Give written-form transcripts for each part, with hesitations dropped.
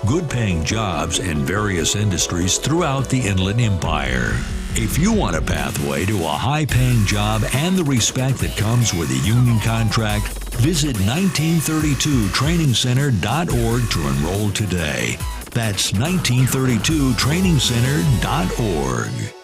good-paying jobs in various industries throughout the Inland Empire. If you want a pathway to a high-paying job and the respect that comes with a union contract, visit 1932trainingcenter.org to enroll today. That's 1932trainingcenter.org.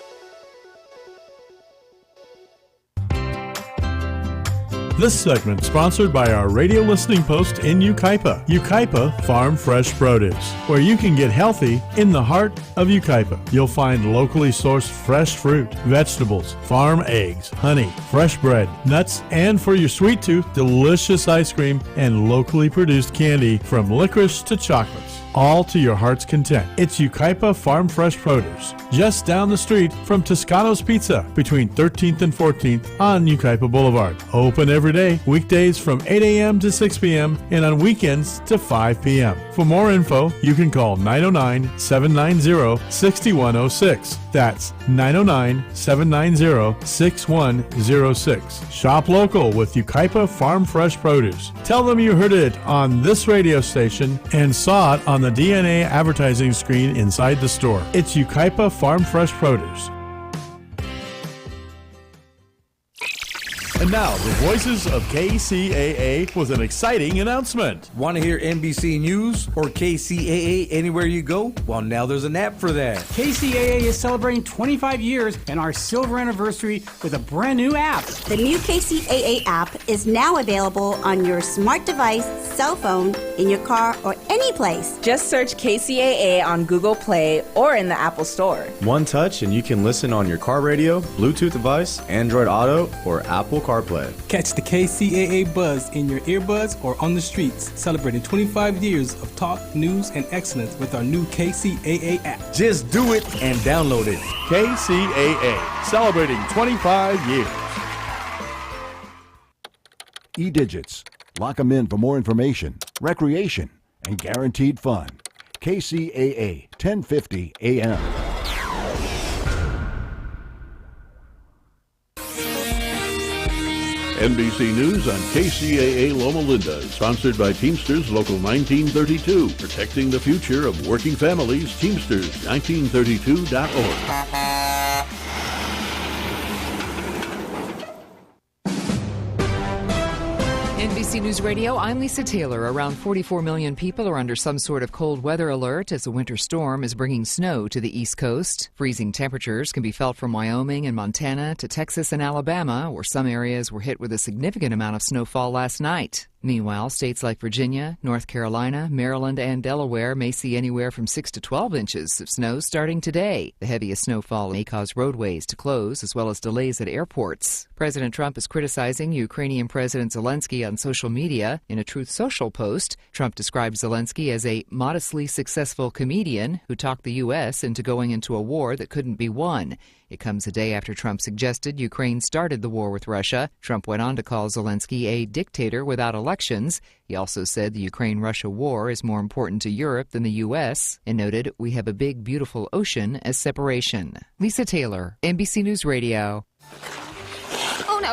This segment sponsored by our radio listening post in Yucaipa, Yucaipa Farm Fresh Produce, where you can get healthy in the heart of Yucaipa. You'll find locally sourced fresh fruit, vegetables, farm eggs, honey, fresh bread, nuts, and for your sweet tooth, delicious ice cream and locally produced candy from licorice to chocolates, all to your heart's content. It's Yucaipa Farm Fresh Produce, just down the street from Toscano's Pizza, between 13th and 14th on Yucaipa Boulevard. Open every day, weekdays from 8 a.m. to 6 p.m. and on weekends to 5 p.m. For more info, you can call 909-790-6106. That's 909-790-6106. Shop local with Yucaipa Farm Fresh Produce. Tell them you heard it on this radio station and saw it on the DNA advertising screen inside the store. It's Yucaipa Farm Fresh Produce. And now, the voices of KCAA with an exciting announcement. Want to hear NBC News or KCAA anywhere you go? Well, now there's an app for that. KCAA is celebrating 25 years and our silver anniversary with a brand new app. The new KCAA app is now available on your smart device, cell phone, in your car, or any place. Just search KCAA on Google Play or in the Apple Store. One touch and you can listen on your car radio, Bluetooth device, Android Auto, or Apple CarPlay. Catch the KCAA buzz in your earbuds or on the streets, celebrating 25 years of talk, news, and excellence with our new KCAA app. Just do it and download it. KCAA, celebrating 25 years. E-Digits. Lock them in for more information, recreation, and guaranteed fun. KCAA, 1050 AM. NBC News on KCAA Loma Linda is sponsored by Teamsters Local 1932, protecting the future of working families. Teamsters1932.org. NBC News Radio, I'm Lisa Taylor. Around 44 million people are under some sort of cold weather alert as a winter storm is bringing snow to the East Coast. Freezing temperatures can be felt from Wyoming and Montana to Texas and Alabama, where some areas were hit with a significant amount of snowfall last night. Meanwhile, states like Virginia, North Carolina, Maryland, and Delaware may see anywhere from 6 to 12 inches of snow starting today. The heaviest snowfall may cause roadways to close, as well as delays at airports. President Trump is criticizing Ukrainian President Zelensky on social media. In a Truth Social post, Trump described Zelensky as a modestly successful comedian who talked the U.S. into going into a war that couldn't be won. It comes a day after Trump suggested Ukraine started the war with Russia. Trump went on to call Zelensky a dictator without elections. He also said the Ukraine-Russia war is more important to Europe than the U.S. and noted, "We have a big, beautiful ocean as separation." Lisa Taylor, NBC News Radio. Oh no,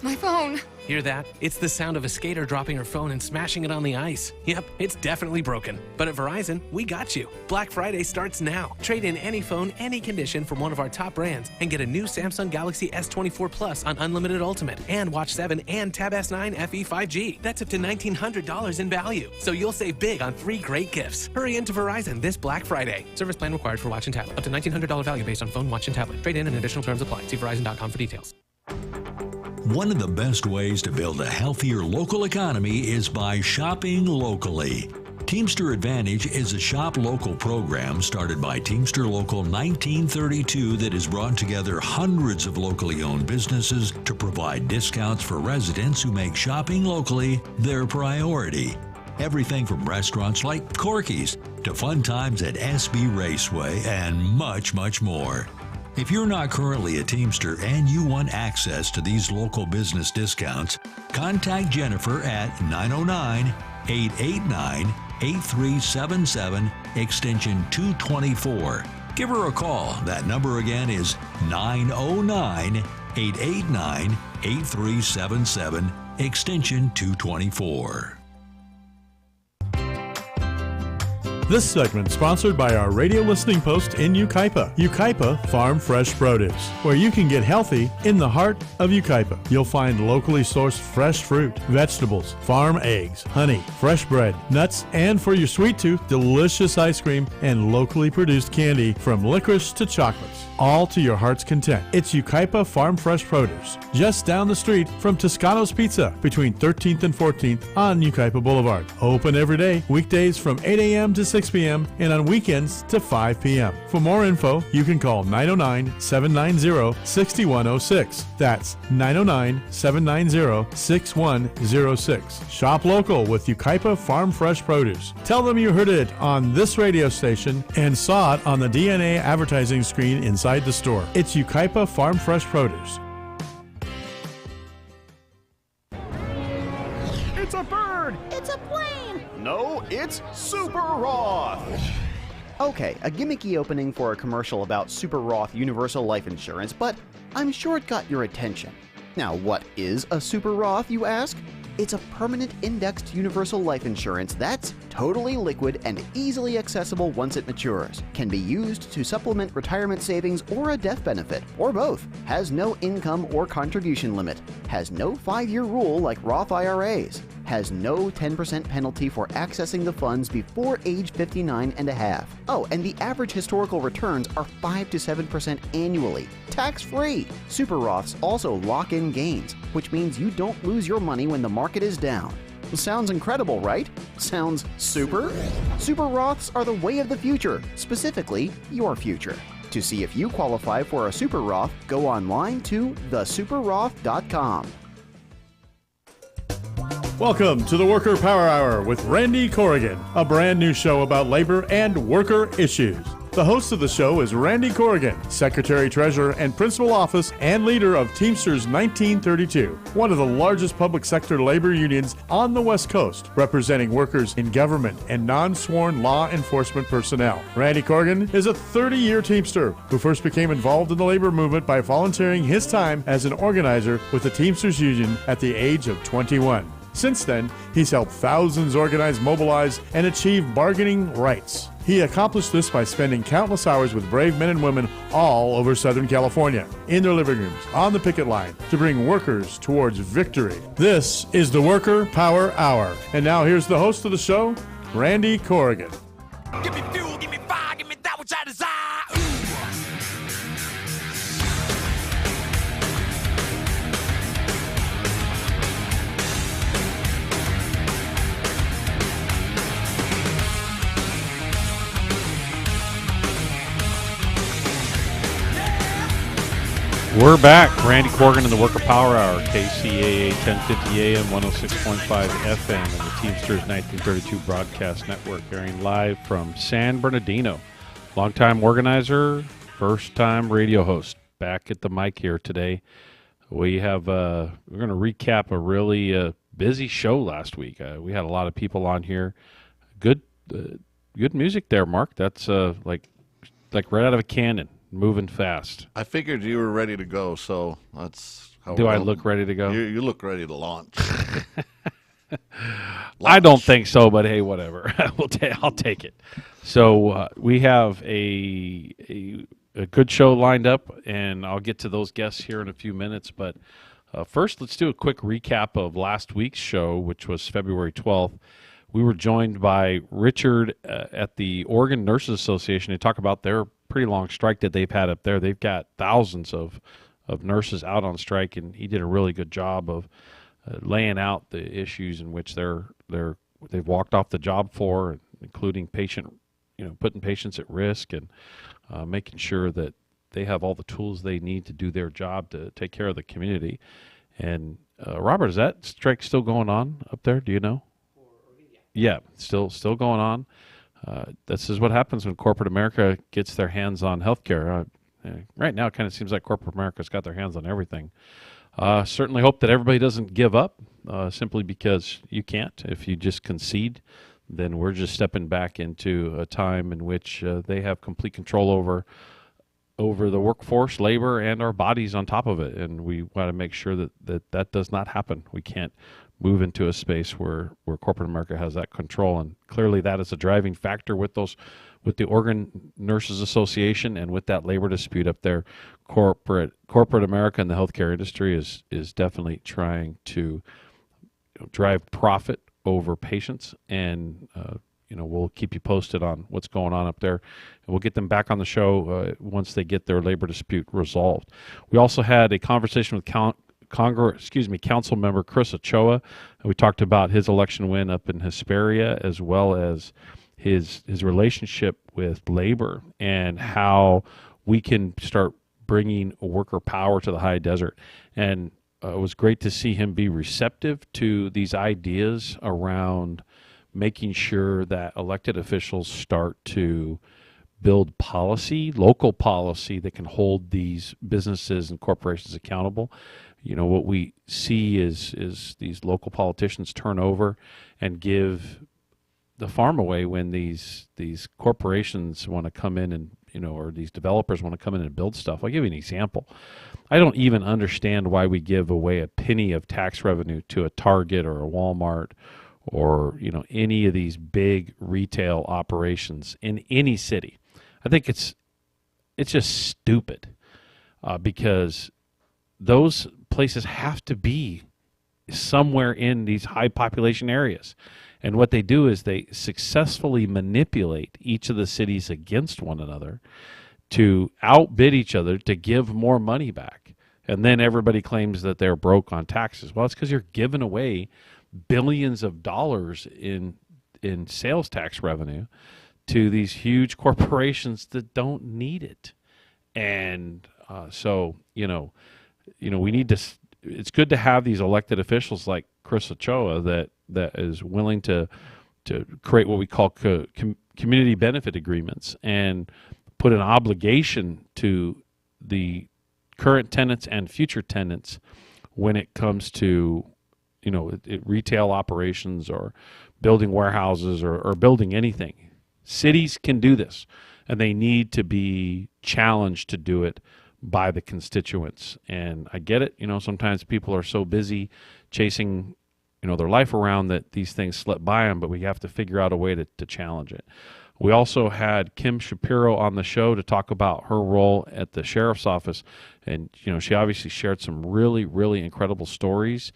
my phone. Hear that? It's the sound of a skater dropping her phone and smashing it on the ice. Yep, it's definitely broken. But at Verizon, we got you. Black Friday starts now. Trade in any phone, any condition from one of our top brands and get a new Samsung Galaxy S24 Plus on Unlimited Ultimate and Watch 7 and Tab S9 FE 5G. That's up to $1,900 in value. So you'll save big on 3 great gifts. Hurry into Verizon this Black Friday. Service plan required for watch and tablet. Up to $1,900 value based on phone, watch, and tablet. Trade in and additional terms apply. See Verizon.com for details. One of the best ways to build a healthier local economy is by shopping locally. Teamster Advantage is a shop local program started by Teamster Local 1932 that has brought together hundreds of locally owned businesses to provide discounts for residents who make shopping locally their priority. Everything from restaurants like Corky's to fun times at SB Raceway and much, much more. If you're not currently a Teamster and you want access to these local business discounts, contact Jennifer at 909-889-8377, extension 224. Give her a call. That number again is 909-889-8377, extension 224. This segment sponsored by our radio listening post in Yucaipa. Yucaipa Farm Fresh Produce, where you can get healthy in the heart of Yucaipa. You'll find locally sourced fresh fruit, vegetables, farm eggs, honey, fresh bread, nuts, and for your sweet tooth, delicious ice cream and locally produced candy from licorice to chocolates, all to your heart's content. It's Yucaipa Farm Fresh Produce, just down the street from Toscano's Pizza between 13th and 14th on Yucaipa Boulevard. Open every day, weekdays from 8 a.m. to 6 p.m. and on weekends to 5 p.m. For more info, you can call 909-790-6106. That's 909-790-6106. Shop local with Yucaipa Farm Fresh Produce. Tell them you heard it on this radio station and saw it on the DNA advertising screen inside the store. It's Yucaipa Farm Fresh Produce. It's a bird! It's a plane! No, it's Super Roth! Okay, a gimmicky opening for a commercial about Super Roth Universal Life Insurance, but I'm sure it got your attention. Now, what is a Super Roth, you ask? It's a permanent indexed universal life insurance that's totally liquid and easily accessible once it matures. Can be used to supplement retirement savings or a death benefit, or both. Has no income or contribution limit. Has no 5-year rule like Roth IRAs. Has no 10% penalty for accessing the funds before age 59 and a half. Oh, and the average historical returns are 5 to 7% annually, tax-free. Super Roths also lock in gains, which means you don't lose your money when the market is down. Sounds incredible, right? Sounds super? Super Roths are the way of the future, specifically your future. To see if you qualify for a Super Roth, go online to thesuperroth.com. Welcome to the Worker Power Hour with Randy Corrigan, a brand new show about labor and worker issues. The host of the show is Randy Corrigan, Secretary-Treasurer and Principal Office and leader of Teamsters 1932, one of the largest public sector labor unions on the West Coast, representing workers in government and non-sworn law enforcement personnel. Randy Corrigan is a 30-year Teamster who first became involved in the labor movement by volunteering his time as an organizer with the Teamsters Union at the age of 21. Since then, he's helped thousands organize, mobilize, and achieve bargaining rights. He accomplished this by spending countless hours with brave men and women all over Southern California, in their living rooms, on the picket line, to bring workers towards victory. This is the Worker Power Hour. And now here's the host of the show, Randy Corrigan. Give me fuel, give me fire, give me that which I desire. We're back. Randy Corrigan in the Worker Power Hour, KCAA 1050 AM, 106.5 FM, and the Teamsters 1932 Broadcast Network, airing live from San Bernardino. Longtime organizer, first-time radio host. Back at the mic here today. We have we're going to recap a really busy show last week. We had a lot of people on here. Good music there, Mark. That's like right out of a cannon. Moving fast. I figured you were ready to go, so that's how. Do I look ready to go? You look ready to launch. I don't think so, but hey, whatever. I'll take it. So we have a good show lined up, and I'll get to those guests here in a few minutes. But first, let's do a quick recap of last week's show, which was February 12th. We were joined by Richard at the Oregon Nurses Association to talk about their pretty long strike that they've had up there. They've got thousands of nurses out on strike, and he did a really good job of laying out the issues in which they've walked off the job for, including putting patients at risk and making sure that they have all the tools they need to do their job to take care of the community. And Robert, is that strike still going on up there? Do you know? Yeah, still going on. This is what happens when corporate America gets their hands on healthcare. Right now, it kind of seems like corporate America's got their hands on everything. Certainly hope that everybody doesn't give up simply because you can't. If you just concede, then we're just stepping back into a time in which they have complete control over the workforce, labor, and our bodies on top of it. And we want to make sure that does not happen. We can't move into a space where corporate America has that control. And clearly that is a driving factor with the Oregon Nurses Association and with that labor dispute up there. Corporate America and the healthcare industry is definitely trying to drive profit over patients. And we'll keep you posted on what's going on up there, and we'll get them back on the show once they get their labor dispute resolved. We also had a conversation with Council Member Chris Ochoa. We talked about his election win up in Hesperia, as well as his relationship with labor and how we can start bringing worker power to the high desert. And it was great to see him be receptive to these ideas around making sure that elected officials start to build policy, local policy, that can hold these businesses and corporations accountable. What we see is these local politicians turn over and give the farm away when these corporations want to come in and, or these developers want to come in and build stuff. I'll give you an example. I don't even understand why we give away a penny of tax revenue to a Target or a Walmart or any of these big retail operations in any city. I think it's just stupid because those places have to be somewhere in these high population areas. And what they do is they successfully manipulate each of the cities against one another to outbid each other to give more money back. And then everybody claims that they're broke on taxes. Well, it's because you're giving away billions of dollars in sales tax revenue to these huge corporations that don't need it. And so we need to. It's good to have these elected officials like Chris Ochoa that is willing to create what we call community benefit agreements and put an obligation to the current tenants and future tenants when it comes to retail operations or building warehouses or building anything. Cities can do this, and they need to be challenged to do it by the constituents. And I get it. Sometimes people are so busy chasing, their life around that these things slip by them, but we have to figure out a way to challenge it. We also had Kim Shapiro on the show to talk about her role at the sheriff's office. And, she obviously shared some really, really incredible stories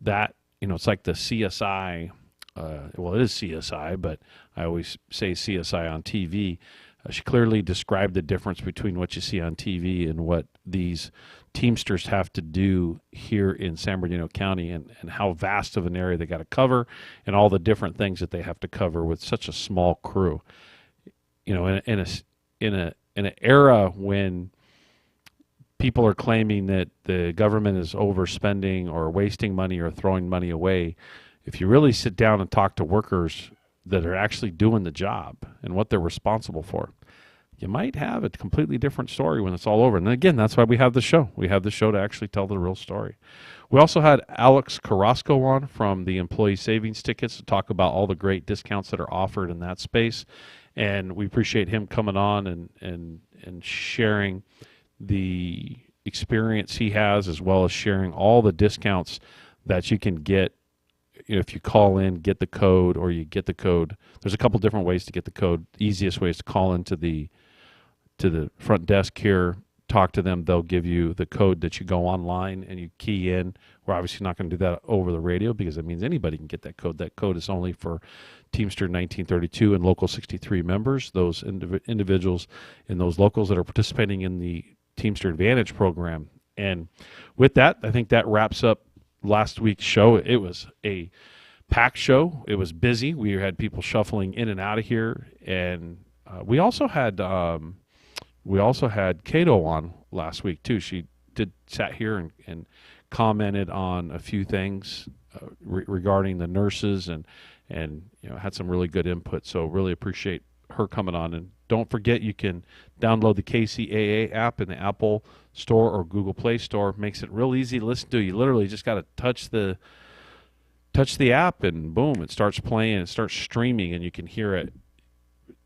that, it's like the CSI. Well, it is CSI, but I always say CSI on TV. She clearly described the difference between what you see on TV and what these Teamsters have to do here in San Bernardino County, and how vast of an area they got to cover, and all the different things that they have to cover with such a small crew. In an era when people are claiming that the government is overspending or wasting money or throwing money away, if you really sit down and talk to workers that are actually doing the job and what they're responsible for, you might have a completely different story when it's all over. And again, that's why we have the show. We have the show to actually tell the real story. We also had Alex Carrasco on from the Employee Savings Tickets to talk about all the great discounts that are offered in that space. And we appreciate him coming on and sharing the experience he has, as well as sharing all the discounts that you can get if you call in, get the code, or you get the code. There's a couple different ways to get the code. The easiest way is to call into the front desk here, talk to them. They'll give you the code that you go online and you key in. We're obviously not going to do that over the radio because that means anybody can get that code. That code is only for Teamster 1932 and Local 63 members, those individuals in those locals that are participating in the Teamster Advantage program. And with that, I think that wraps up last week's show. It was a packed show. It was busy. We had people shuffling in and out of here, and we also had Cato on last week too. She sat here and commented on a few things regarding the nurses and had some really good input. So really appreciate her coming on. And don't forget, you can download the KCAA app in the Apple Store or Google Play Store. Makes it real easy to listen to. You literally just got to touch the app, and boom, it starts playing. It starts streaming, and you can hear it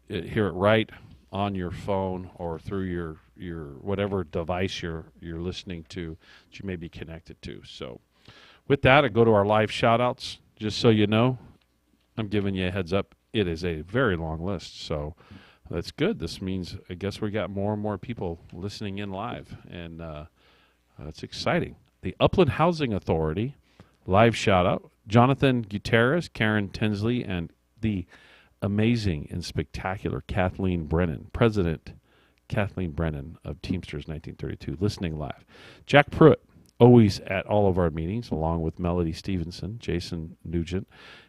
right on your phone or through your whatever device you're listening to that you may be connected to. So With that, I go to our live shout-outs. Just so you know, I'm giving you a heads up. It is a very long list, so that's good. This means I guess we got more and more people listening in live, and it's exciting. The Upland Housing Authority, live shout-out. Jonathan Gutierrez, Karen Tinsley, and the amazing and spectacular Kathleen Brennan, President Kathleen Brennan of Teamsters 1932, listening live. Jack Pruitt, always at all of our meetings, along with Melody Stevenson, Jason Nugent,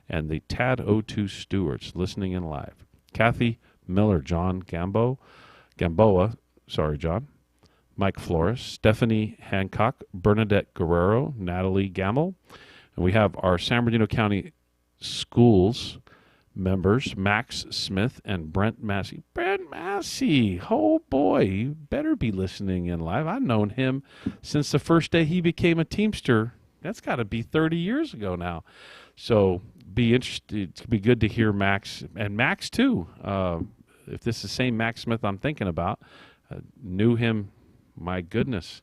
and the TAD O2 stewards, listening in live. Kathy Miller, John Gamboa, John, Mike Flores, Stephanie Hancock, Bernadette Guerrero, Natalie Gamble, and we have our San Bernardino County Schools members, Max Smith and Brent Massey. Brent Massey, oh boy, you better be listening in live. I've known him since the first day he became a Teamster. That's got to be 30 years ago now. So be interested. It's be good to hear Max, and Max too. If this is the same Max Smith I'm thinking about, knew him, my goodness,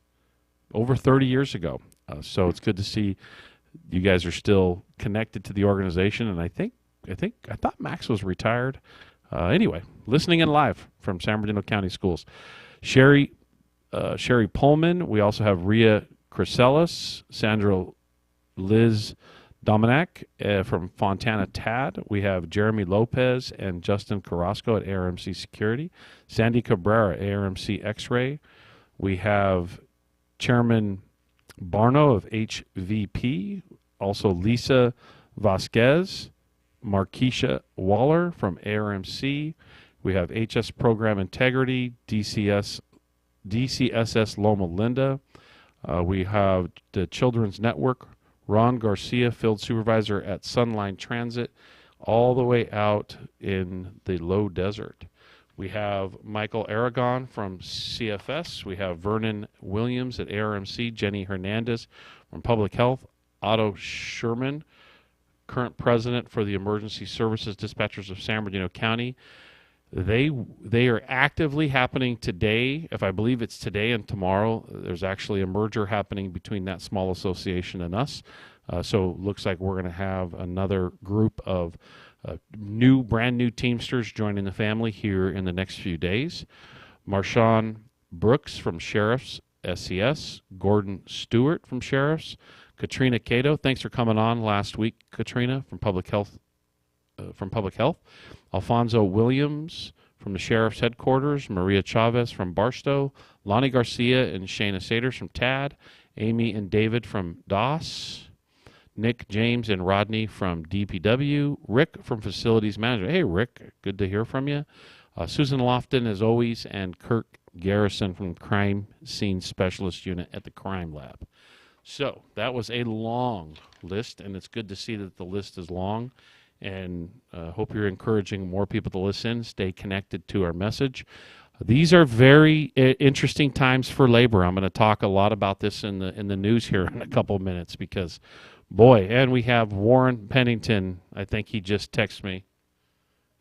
over 30 years ago. So it's good to see you guys are still connected to the organization, and I thought Max was retired. Anyway, listening in live from San Bernardino County Schools. Sherry Pullman. We also have Rhea Chrysalis, Sandra Liz Dominac from Fontana TAD. We have Jeremy Lopez and Justin Carrasco at ARMC Security. Sandy Cabrera, ARMC X-Ray. We have Chairman Barno of HVP. Also Lisa Vasquez, Markeisha Waller from ARMC. We have HS Program Integrity, DCSS Loma Linda. We have the Children's Network, Ron Garcia, Field Supervisor at Sunline Transit, all the way out in the low desert. We have Michael Aragon from CFS. We have Vernon Williams at ARMC, Jenny Hernandez from Public Health, Otto Sherman, current president for the Emergency Services Dispatchers of San Bernardino County. They are actively happening today. If I believe it's today and tomorrow, there's actually a merger happening between that small association and us. So it looks like we're going to have another group of brand new Teamsters joining the family here in the next few days. Marshawn Brooks from Sheriff's SCS, Gordon Stewart from Sheriff's, Katrina Cato, thanks for coming on last week, Katrina, from Public Health. Alfonso Williams from the Sheriff's Headquarters, Maria Chavez from Barstow, Lonnie Garcia and Shayna Saders from TAD, Amy and David from DOS, Nick, James, and Rodney from DPW, Rick from Facilities Management. Hey, Rick, good to hear from you. Susan Lofton, as always, and Kirk Garrison from Crime Scene Specialist Unit at the Crime Lab. So that was a long list, and it's good to see that the list is long, and hope you're encouraging more people to listen, stay connected to our message. These are very interesting times for labor. I'm going to talk a lot about this in the news here in a couple of minutes because, boy, and we have Warren Pennington. I think he just texted me.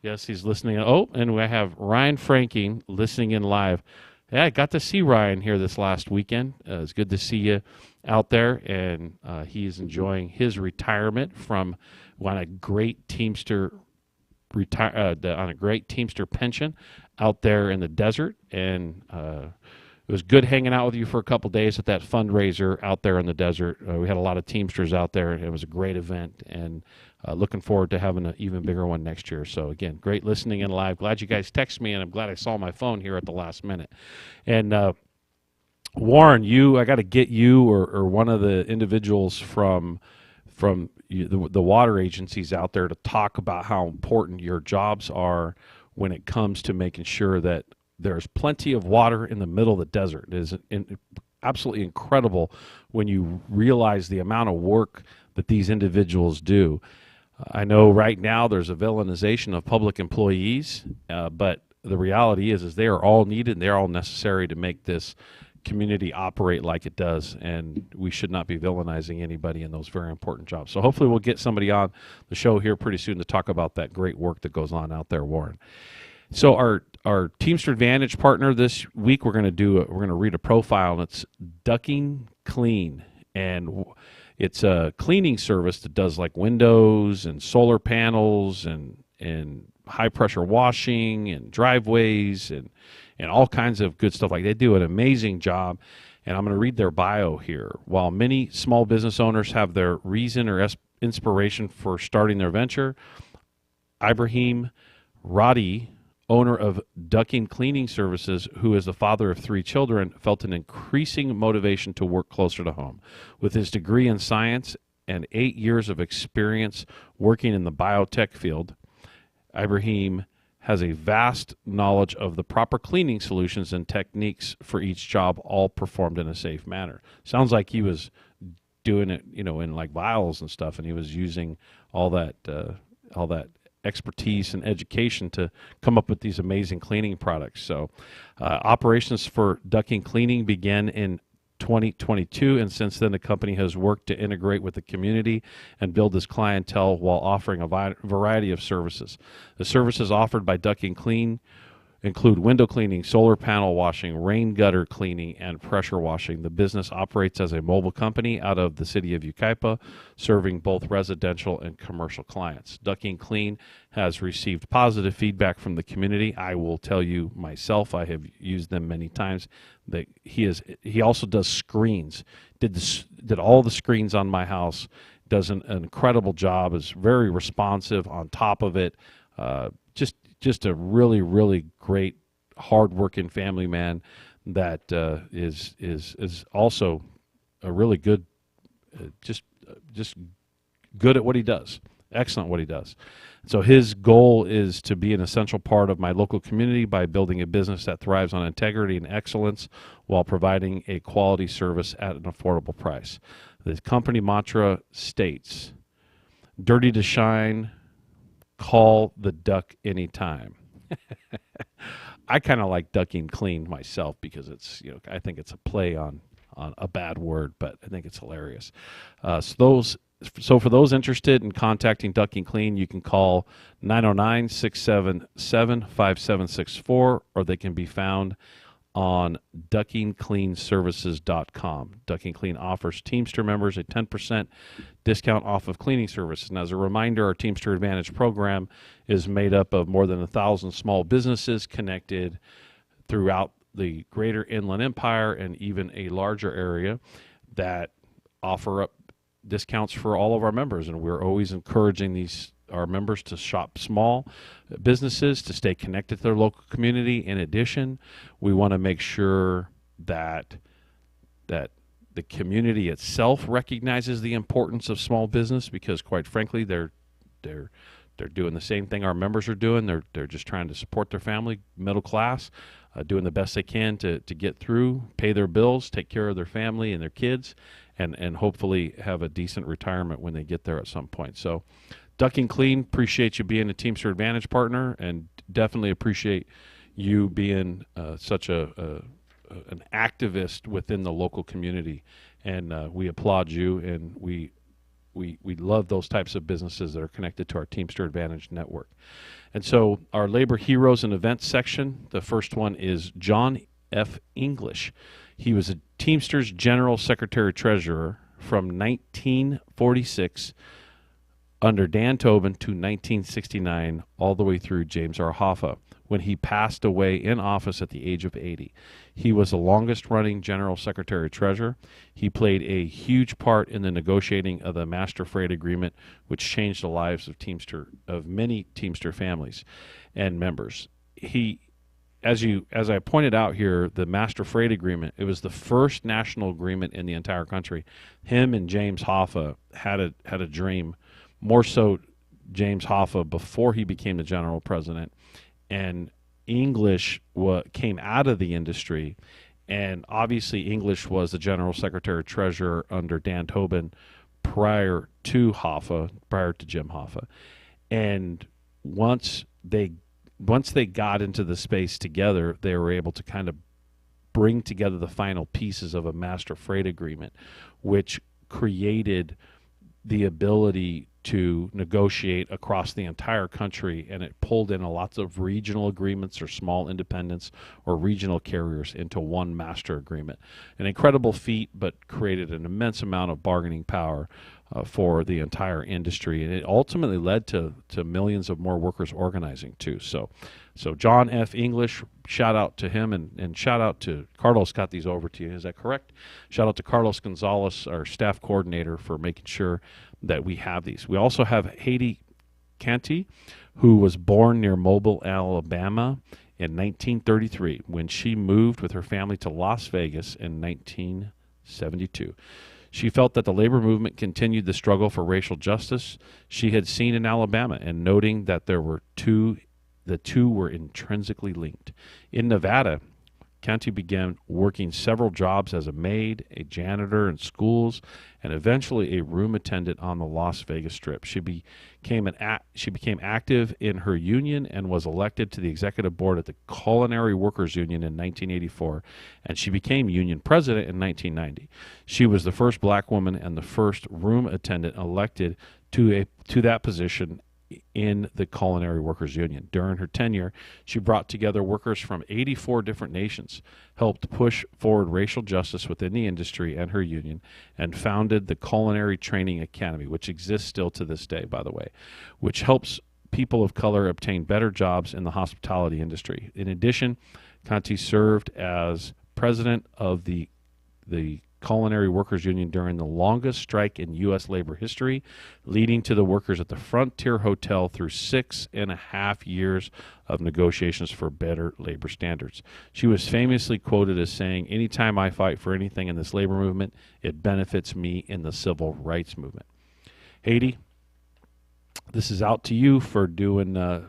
Yes, he's listening. Oh, and we have Ryan Franking listening in live. Yeah, I got to see Ryan here this last weekend. It's good to see you out there, and he is enjoying his retirement from on a great Teamster pension out there in the desert. And it was good hanging out with you for a couple days at that fundraiser out there in the desert. We had a lot of Teamsters out there. It was a great event, and looking forward to having an even bigger one next year. So, again, great listening in live. Glad you guys text me, and I'm glad I saw my phone here at the last minute. And Warren, I got to get you or one of the individuals from the water agencies out there to talk about how important your jobs are when it comes to making sure that there's plenty of water in the middle of the desert. It is absolutely incredible when you realize the amount of work that these individuals do. I know right now there's a villainization of public employees, but the reality is they are all needed and they're all necessary to make this community operate like it does, and we should not be villainizing anybody in those very important jobs. So hopefully we'll get somebody on the show here pretty soon to talk about that great work that goes on out there, Warren. So our Teamster Advantage partner this week, we're going to read a profile, and it's Ducking Clean. And It's a cleaning service that does like windows and solar panels and high pressure washing and driveways and all kinds of good stuff. Like, they do an amazing job. And I'm going to read their bio here. While many small business owners have their reason or inspiration for starting their venture, Ibrahim Radi, owner of Ducking Cleaning Services, who is the father of 3 children, felt an increasing motivation to work closer to home. With his degree in science and 8 years of experience working in the biotech field, Ibrahim has a vast knowledge of the proper cleaning solutions and techniques for each job, all performed in a safe manner. Sounds like he was doing it, in like vials and stuff, and he was using all that expertise and education to come up with these amazing cleaning products. So, operations for Ducking Cleaning began in 2022, and since then the company has worked to integrate with the community and build its clientele while offering a variety of services. The services offered by Ducking Clean include window cleaning, solar panel washing, rain gutter cleaning, and pressure washing. The business operates as a mobile company out of the city of Yucaipa, serving both residential and commercial clients. Ducking Clean has received positive feedback from the community. I will tell you myself, I have used them many times. That he also does screens. Did all the screens on my house. Does an incredible job. Is very responsive on top of it. Just a really, really great, hard-working family man that is also a really good, just good at what he does. Excellent what he does. So his goal is to be an essential part of my local community by building a business that thrives on integrity and excellence while providing a quality service at an affordable price. The company mantra states, "Dirty to shine, call the duck anytime." I kind of like Ducking Clean myself because it's, I think it's a play on a bad word, but I think it's hilarious. So for those interested in contacting Ducking Clean, you can call 909-677-5764, or they can be found on duckingcleanservices.com. Ducking Clean offers Teamster members a 10% discount off of cleaning services. And as a reminder, our Teamster Advantage program is made up of more than 1,000 small businesses connected throughout the greater Inland Empire and even a larger area that offer up discounts for all of our members. And we're always encouraging our members to shop small businesses, to stay connected to their local community. In addition, we want to make sure that the community itself recognizes the importance of small business, because quite frankly, they're doing the same thing our members are doing. They're just trying to support their family, middle class, doing the best they can to get through, pay their bills, take care of their family and their kids, and hopefully have a decent retirement when they get there at some point. So Ducking Clean, appreciate you being a Teamster Advantage partner, and definitely appreciate you being such an activist within the local community. And we applaud you, and we love those types of businesses that are connected to our Teamster Advantage network. And so our Labor Heroes and Events section, the first one is John F. English. He was a Teamsters General Secretary Treasurer from 1946 under Dan Tobin to 1969, all the way through James R. Hoffa, when he passed away in office at the age of 80. He was the longest-running General Secretary Treasurer. He played a huge part in the negotiating of the Master Freight Agreement, which changed the lives of many Teamster families and members. As I pointed out here, the Master Freight Agreement, it was the first national agreement in the entire country. Him and James Hoffa had a dream. More so James Hoffa before he became the general president, and English came out of the industry, and obviously English was the General Secretary Treasurer under Dan Tobin prior to Jim Hoffa. And once they got into the space together, they were able to kind of bring together the final pieces of a Master Freight Agreement, which created the ability to negotiate across the entire country, and it pulled in lots of regional agreements or small independents or regional carriers into one master agreement. An incredible feat, but created an immense amount of bargaining power for the entire industry, and it ultimately led to millions of more workers organizing too. So John F. English, shout out to him, and shout out to Carlos. Got these over to you, is that correct? Shout out to Carlos Gonzalez, our staff coordinator, for making sure that we have these. We also have Haiti Canty, who was born near Mobile, Alabama in 1933 when she moved with her family to Las Vegas in 1972. She felt that the labor movement continued the struggle for racial justice she had seen in Alabama, and noting that the two were intrinsically linked. In Nevada, Canty began working several jobs as a maid, a janitor in schools, and eventually a room attendant on the Las Vegas Strip. She became active in her union and was elected to the executive board at the Culinary Workers Union in 1984, and she became union president in 1990. She was the first black woman and the first room attendant elected to that position in the Culinary Workers Union. During her tenure, she brought together workers from 84 different nations, helped push forward racial justice within the industry and her union, and founded the Culinary Training Academy, which exists still to this day, by the way, which helps people of color obtain better jobs in the hospitality industry. In addition, Canty served as president of the Culinary Workers Union during the longest strike in U.S. labor history, leading to the workers at the Frontier Hotel through 6.5 years of negotiations for better labor standards. She was famously quoted as saying, "Anytime I fight for anything in this labor movement, it benefits me in the civil rights movement." Haiti, this is out to you for doing the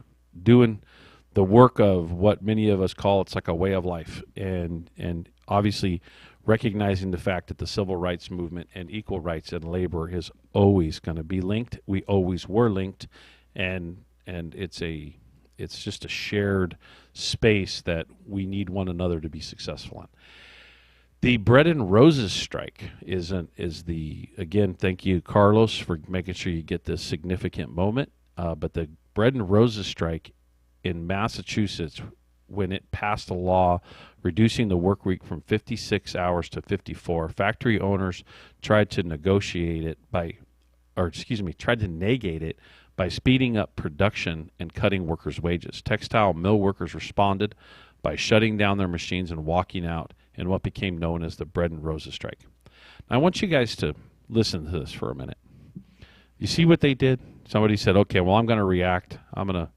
work of what many of us call, it's like a way of life, and obviously recognizing the fact that the civil rights movement and equal rights and labor is always going to be linked. We always were linked, and it's just a shared space that we need one another to be successful in. The Bread and Roses strike is again, thank you, Carlos, for making sure you get this significant moment. But the Bread and Roses strike in Massachusetts, when it passed a law reducing the work week from 56 hours to 54, factory owners tried to negate it by speeding up production and cutting workers' wages. Textile mill workers responded by shutting down their machines and walking out in what became known as the Bread and Roses strike. Now, I want you guys to listen to this for a minute. You see what they did? Somebody said, okay, well, I'm going to react. I'm going to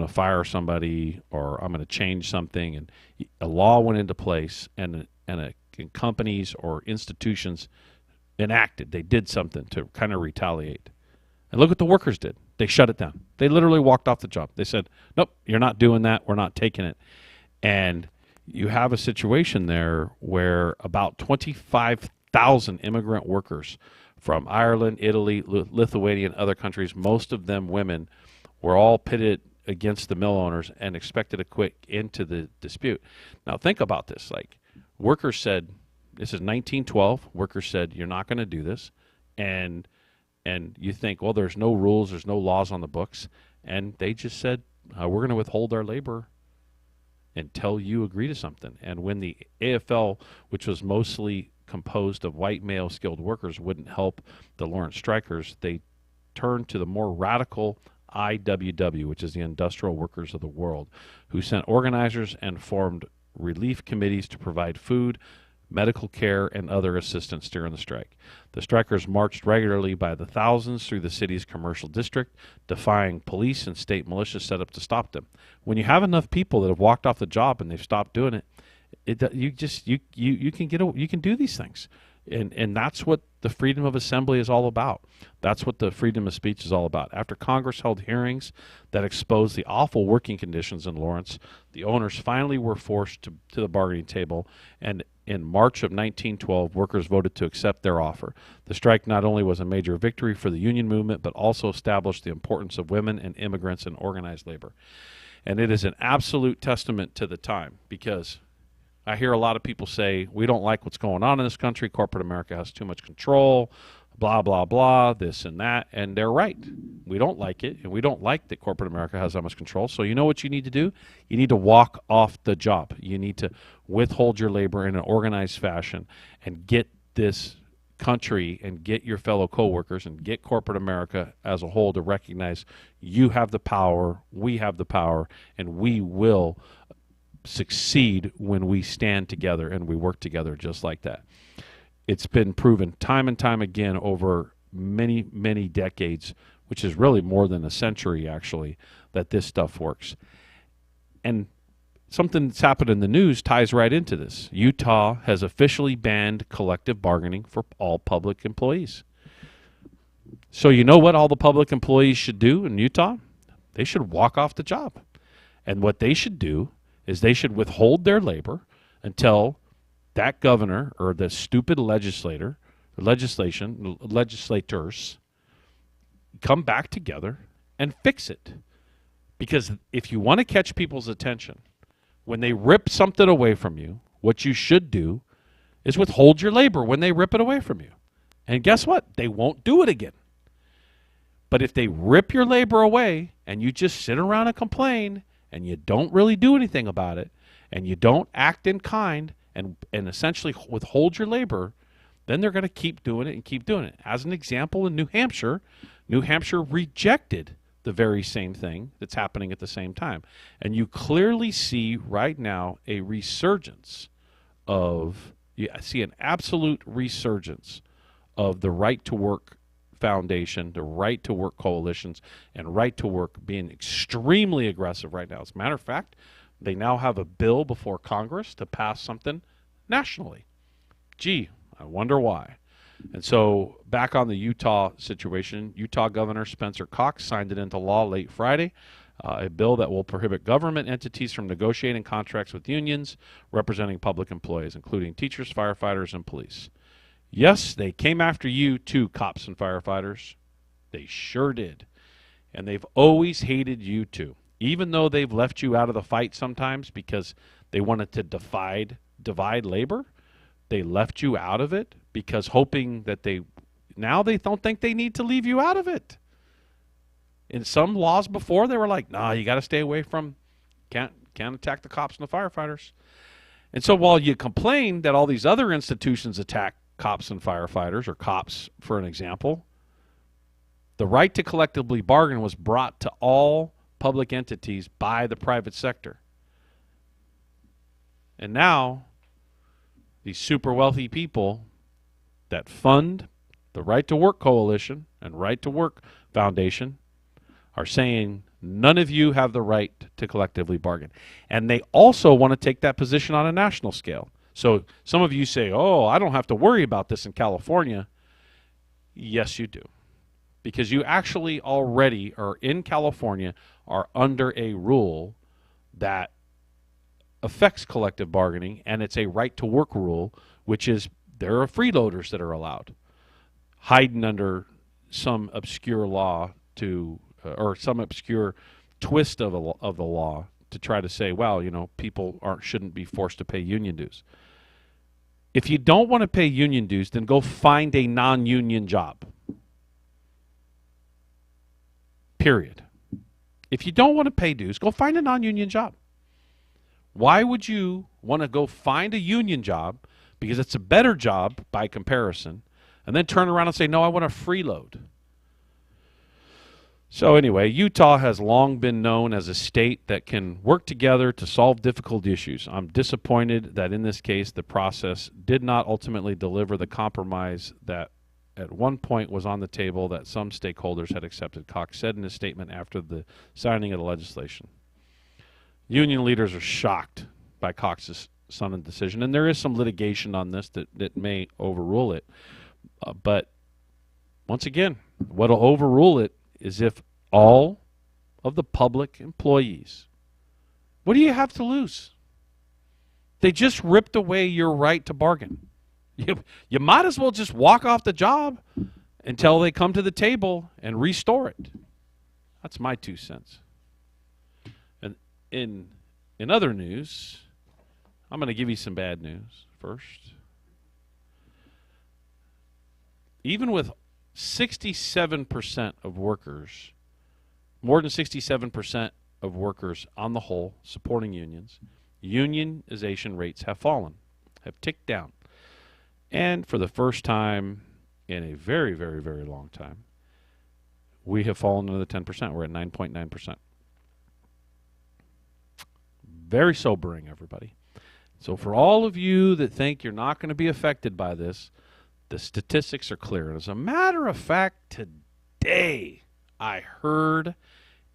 fire somebody, or I'm going to change something, and a law went into place, and companies or institutions enacted. They did something to kind of retaliate. And look what the workers did. They shut it down. They literally walked off the job. They said, nope, you're not doing that. We're not taking it. And you have a situation there where about 25,000 immigrant workers from Ireland, Italy, Lithuania, and other countries, most of them women, were all pitted against the mill owners and expected to quit into the dispute. Now think about this. Like, workers said, this is 1912, workers said, you're not going to do this. And you think, well, there's no rules, there's no laws on the books. And they just said, we're going to withhold our labor until you agree to something. And when the AFL, which was mostly composed of white male skilled workers, wouldn't help the Lawrence strikers, they turned to the more radical IWW, which is the Industrial Workers of the World, who sent organizers and formed relief committees to provide food, medical care, and other assistance during the strike. The strikers marched regularly by the thousands through the city's commercial district, defying police and state militia set up to stop them. When you have enough people that have walked off the job and they've stopped doing it, you can do these things. And that's what the freedom of assembly is all about. That's what the freedom of speech is all about. After Congress held hearings that exposed the awful working conditions in Lawrence, the owners finally were forced to the bargaining table, and in March of 1912, workers voted to accept their offer. The strike not only was a major victory for the union movement, but also established the importance of women and immigrants in organized labor. And it is an absolute testament to the time, because I hear a lot of people say, we don't like what's going on in this country. Corporate America has too much control, blah, blah, blah, this and that, and they're right. We don't like it, and we don't like that corporate America has that much control. So you know what you need to do? You need to walk off the job. You need to withhold your labor in an organized fashion and get this country and get your fellow coworkers and get corporate America as a whole to recognize you have the power, we have the power, and we will succeed when we stand together and we work together just like that. It's been proven time and time again over many, many decades, which is really more than a century actually, that this stuff works. And something that's happened in the news ties right into this. Utah has officially banned collective bargaining for all public employees. So you know what all the public employees should do in Utah? They should walk off the job. And what they should do is they should withhold their labor until that governor or the stupid legislators come back together and fix it. Because if you want to catch people's attention, when they rip something away from you, what you should do is withhold your labor when they rip it away from you. And guess what? They won't do it again. But if they rip your labor away and you just sit around and complain and you don't really do anything about it and you don't act in kind and essentially withhold your labor, then they're going to keep doing it and keep doing it. As an example, in New Hampshire rejected the very same thing that's happening at the same time. And you clearly see right now a resurgence of, you see an absolute resurgence of the Right to Work Foundation, the Right to Work coalitions, and Right to Work being extremely aggressive right now. As a matter of fact, they now have a bill before Congress to pass something nationally. Gee, I wonder why. And so back on the Utah situation, Utah Governor Spencer Cox signed it into law late Friday, a bill that will prohibit government entities from negotiating contracts with unions representing public employees, including teachers, firefighters, and police. Yes, they came after you too, cops and firefighters. They sure did. And they've always hated you too, even though they've left you out of the fight sometimes because they wanted to divide labor. They left you out of it because hoping that now they don't think they need to leave you out of it. In some laws before, they were like, nah, you got to stay away from, can't attack the cops and the firefighters. And so while you complain that all these other institutions attack cops and firefighters, or cops for an example, the right to collectively bargain was brought to all public entities by the private sector. And now these super wealthy people that fund the Right to Work Coalition and Right to Work Foundation are saying none of you have the right to collectively bargain. And they also want to take that position on a national scale. So some of you say, oh, I don't have to worry about this in California. Yes, you do. Because you actually already are in California are under a rule that affects collective bargaining, and it's a right to work rule, which is there are freeloaders that are allowed, hiding under some obscure law or some obscure twist of the law to try to say, well, people shouldn't be forced to pay union dues. If you don't want to pay union dues, then go find a non-union job. Period. If you don't want to pay dues, go find a non-union job. Why would you want to go find a union job, because it's a better job by comparison, and then turn around and say, no, I want a freeload? So anyway, Utah has long been known as a state that can work together to solve difficult issues. I'm disappointed that in this case the process did not ultimately deliver the compromise that at one point was on the table that some stakeholders had accepted, Cox said in his statement after the signing of the legislation. Union leaders are shocked by Cox's sudden decision, and there is some litigation on this that may overrule it. But once again, what will overrule it is if all of the public employees, what do you have to lose? They just ripped away your right to bargain. You might as well just walk off the job until they come to the table and restore it. That's my 2 cents. And in other news, I'm going to give you some bad news first. Even with 67% of workers, more than 67% of workers on the whole supporting unions, unionization rates have fallen, have ticked down. And for the first time in a very, very, very long time, we have fallen under the 10%. We're at 9.9%. Very sobering, everybody. So for all of you that think you're not going to be affected by this, the statistics are clear. And as a matter of fact, today I heard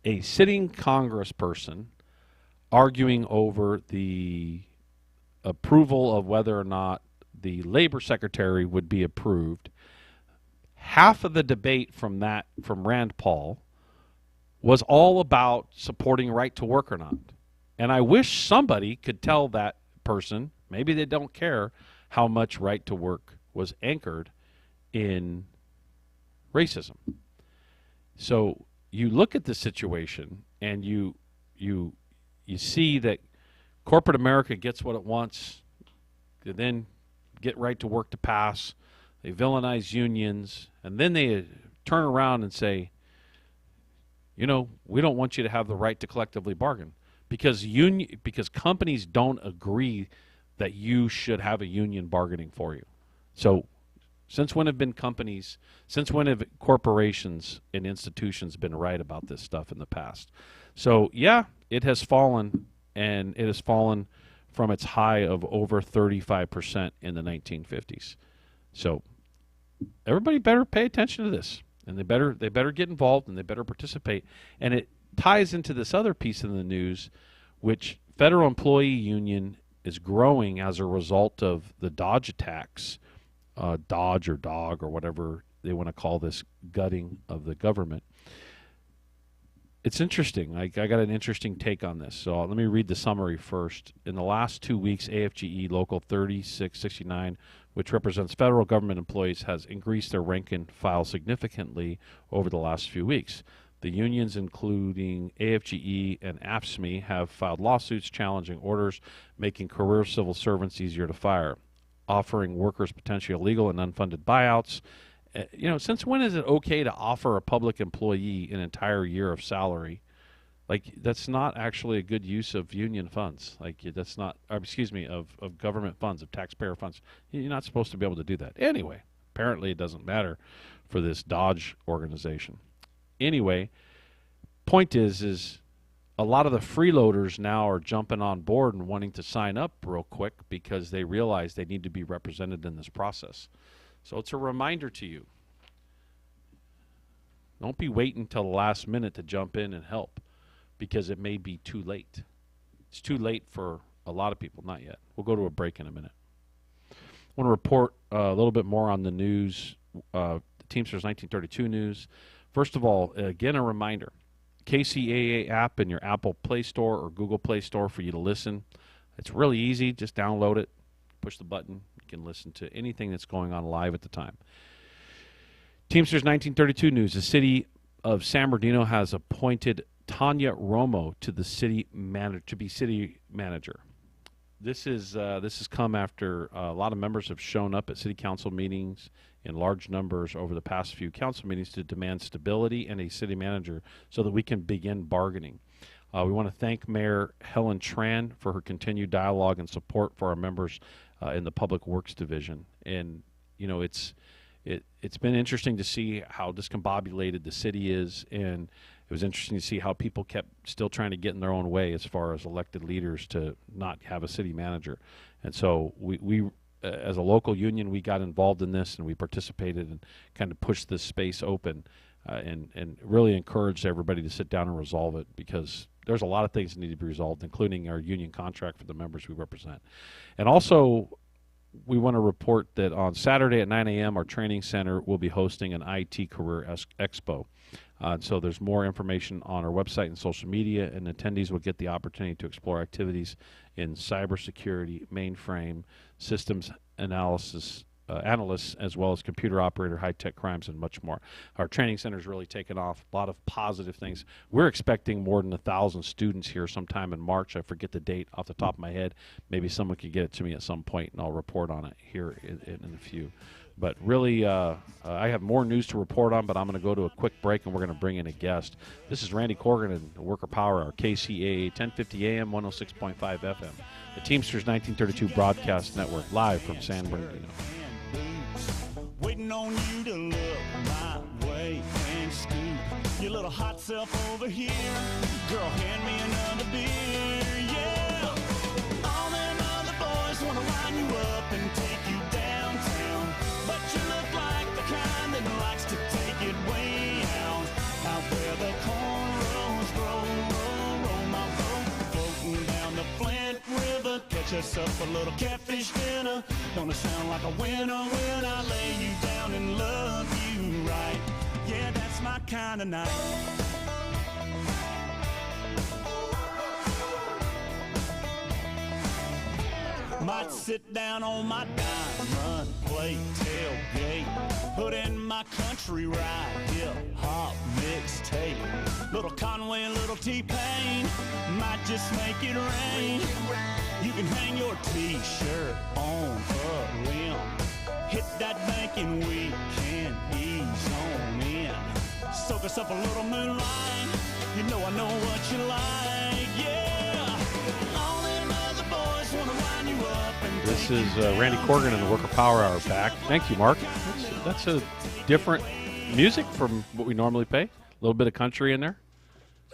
a sitting congressperson arguing over the approval of whether or not the labor secretary would be approved. Half of the debate from Rand Paul was all about supporting right to work or not. And I wish somebody could tell that person, maybe they don't care, how much right to work was anchored in racism. So you look at the situation and you see that corporate America gets what it wants. They then get right to work to pass. They villainize unions, and then they turn around and say, you know, we don't want you to have the right to collectively bargain because companies don't agree that you should have a union bargaining for you. So since when have corporations and institutions been right about this stuff in the past? So yeah, it has fallen, and it has fallen from its high of over 35% in the 1950s. So everybody better pay attention to this, and they better get involved, and they better participate. And it ties into this other piece in the news, which federal employee union is growing as a result of the Dodge attacks, Dodge or Dog or whatever they want to call this gutting of the government. It's interesting. I got an interesting take on this. So let me read the summary first. In the last 2 weeks, AFGE Local 3669, which represents federal government employees, has increased their rank and file significantly over the last few weeks. The unions, including AFGE and AFSCME, have filed lawsuits challenging orders, making career civil servants easier to fire, offering workers potentially illegal and unfunded buyouts. Since when is it okay to offer a public employee an entire year of salary? Like, that's not actually a good use of union funds. Like, that's not, of government funds, of taxpayer funds. You're not supposed to be able to do that. Anyway, apparently it doesn't matter for this Dodge organization. Anyway, point is a lot of the freeloaders now are jumping on board and wanting to sign up real quick because they realize they need to be represented in this process. So it's a reminder to you. Don't be waiting until the last minute to jump in and help, because it may be too late. It's too late for a lot of people, not yet. We'll go to a break in a minute. I want to report a little bit more on the news, Teamsters 1932 news. First of all, again, a reminder, KCAA app in your Apple Play Store or Google Play Store for you to listen. It's really easy. Just download it, push the button. You can listen to anything that's going on live at the time. Teamsters 1932 news. The city of San Bernardino has appointed Tanya Romo to the city to be city manager. This has come after a lot of members have shown up at city council meetings in large numbers over the past few council meetings to demand stability and a city manager so that we can begin bargaining. We want to thank Mayor Helen Tran for her continued dialogue and support for our members in the Public Works Division. And it's been interesting to see how discombobulated the city is, and it was interesting to see how people kept still trying to get in their own way as far as elected leaders to not have a city manager. And so we as a local union, we got involved in this, and we participated and kind of pushed this space open and really encouraged everybody to sit down and resolve it, because there's a lot of things that need to be resolved, including our union contract for the members we represent. And also, we want to report that on Saturday at 9 a.m., our training center will be hosting an IT Career Expo. So there's more information on our website and social media, and attendees will get the opportunity to explore activities in cybersecurity, mainframe, systems analysis, analysts, as well as computer operator, high-tech crimes, and much more. Our training center is really taken off. A lot of positive things. We're expecting more than 1,000 students here sometime in March. I forget the date off the top of my head. Maybe someone could get it to me at some point, and I'll report on it here in a few. But really, I have more news to report on, but I'm going to go to a quick break, and we're going to bring in a guest. This is Randy Corgan and Worker Power Hour, KCAA, 1050 AM, 106.5 FM. The Teamsters 1932 Broadcast Network, live from San Bernardino. Waiting on you to look my way and scoop your little hot self over here. Girl, hand me another beer, yeah. All them other boys wanna line you up and take you downtown, but you look like the kind that likes to take it way out where the cornrows roll my boat, floating down the Flint River. Catch us up a little catfish dinner. Gonna sound like a winner when I lay you down and love you right. Yeah, that's my kind of night. Might sit down on my diamond plate tailgate, put in my country ride, hip-hop mixtape. Little Conway, little T-Pain, might just make it rain. You can hang your T-shirt on a limb, hit that bank and we can ease on in. Soak us up a little moonlight, you know I know what you like, yeah. All them other boys wanna line you up and This is Randy Corgan and the Worker Power Hour back. Thank you, Mark. That's a different music from what we normally play. A little bit of country in there.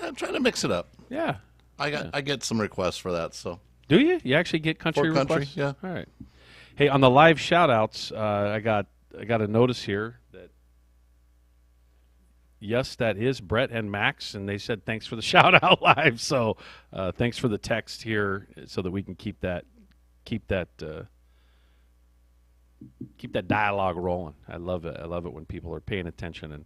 I'm trying to mix it up. Yeah. I get some requests for that, so. Do you? You actually get country For country, requests? yeah. All right. Hey, on the live shout-outs, I got a notice here that, yes, that is Brett and Max, and they said thanks for the shout-out live. So thanks for the text here so that we can keep that dialogue rolling. I love it. I love it when people are paying attention,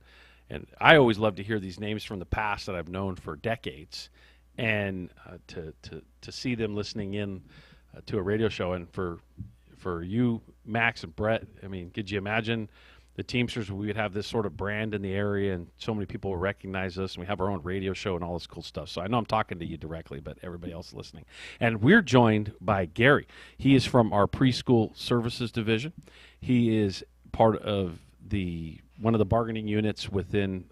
and I always love to hear these names from the past that I've known for decades, and to see them listening in to a radio show. And for you, Max and Brett, I mean, could you imagine the Teamsters? We would have this sort of brand in the area, and so many people will recognize us, and we have our own radio show and all this cool stuff. So I know I'm talking to you directly, but everybody else listening. And we're joined by Gary. He is from our preschool services division. He is part of one of the bargaining units within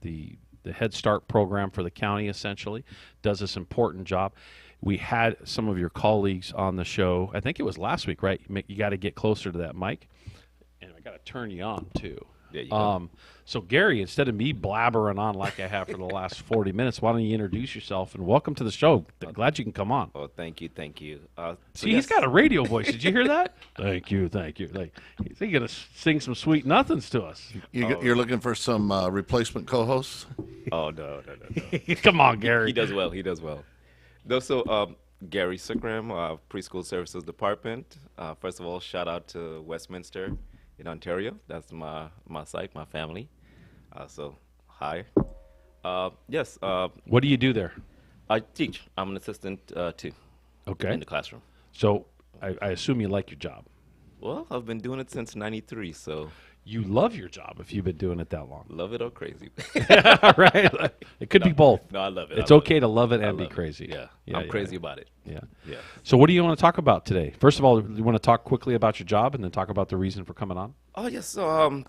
the Head Start program for the county, essentially. Does this important job. We had some of your colleagues on the show. I think it was last week, right? You got to get closer to that mic. And I got to turn you on, too. Yeah, you go. So, Gary, instead of me blabbering on like I have for the last 40 minutes, why don't you introduce yourself and welcome to the show. Glad you can come on. Oh, thank you. See, he's got a radio voice. Did you hear that? Thank you. Like, he's going to sing some sweet nothings to us. You're looking for some replacement co-hosts? Oh, no. Come on, Gary. He does well. No, so Gary Sikram, Preschool Services Department. First of all, shout out to Westminster in Ontario. That's my site, my family. So, hi. Yes. What do you do there? I teach. I'm an assistant, too. Okay. In the classroom. So, I assume you like your job. Well, I've been doing it since '93, so. You love your job if you've been doing it that long. Love it or crazy. Right? It could be both. No, I love it. It's okay to love it and be crazy. Yeah. I'm crazy about it. Yeah. Yeah. So what do you want to talk about today? First of all, you want to talk quickly about your job and then talk about the reason for coming on? Oh, yes. So,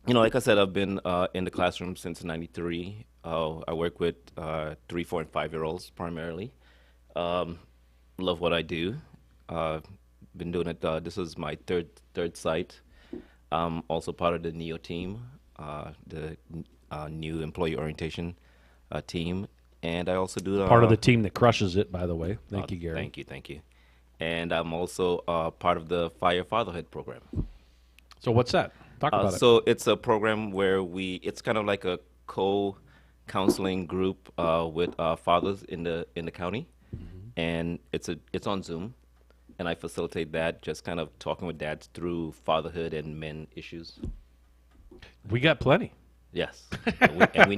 like I said, I've been in the classroom since '93. I work with 3, 4, and 5-year-olds primarily. Love what I do. Been doing it. This is my third site. I'm also part of the NEO team, the new employee orientation team, and I also do part of the team that crushes it. By the way, thank you, Gary. Thank you. And I'm also part of the Fire Fatherhood program. So what's that? Talk about it. So it's a program where it's kind of like a co-counseling group with fathers in the county, and it's on Zoom. And I facilitate that, just kind of talking with dads through fatherhood and men issues. We got plenty. Yes, and we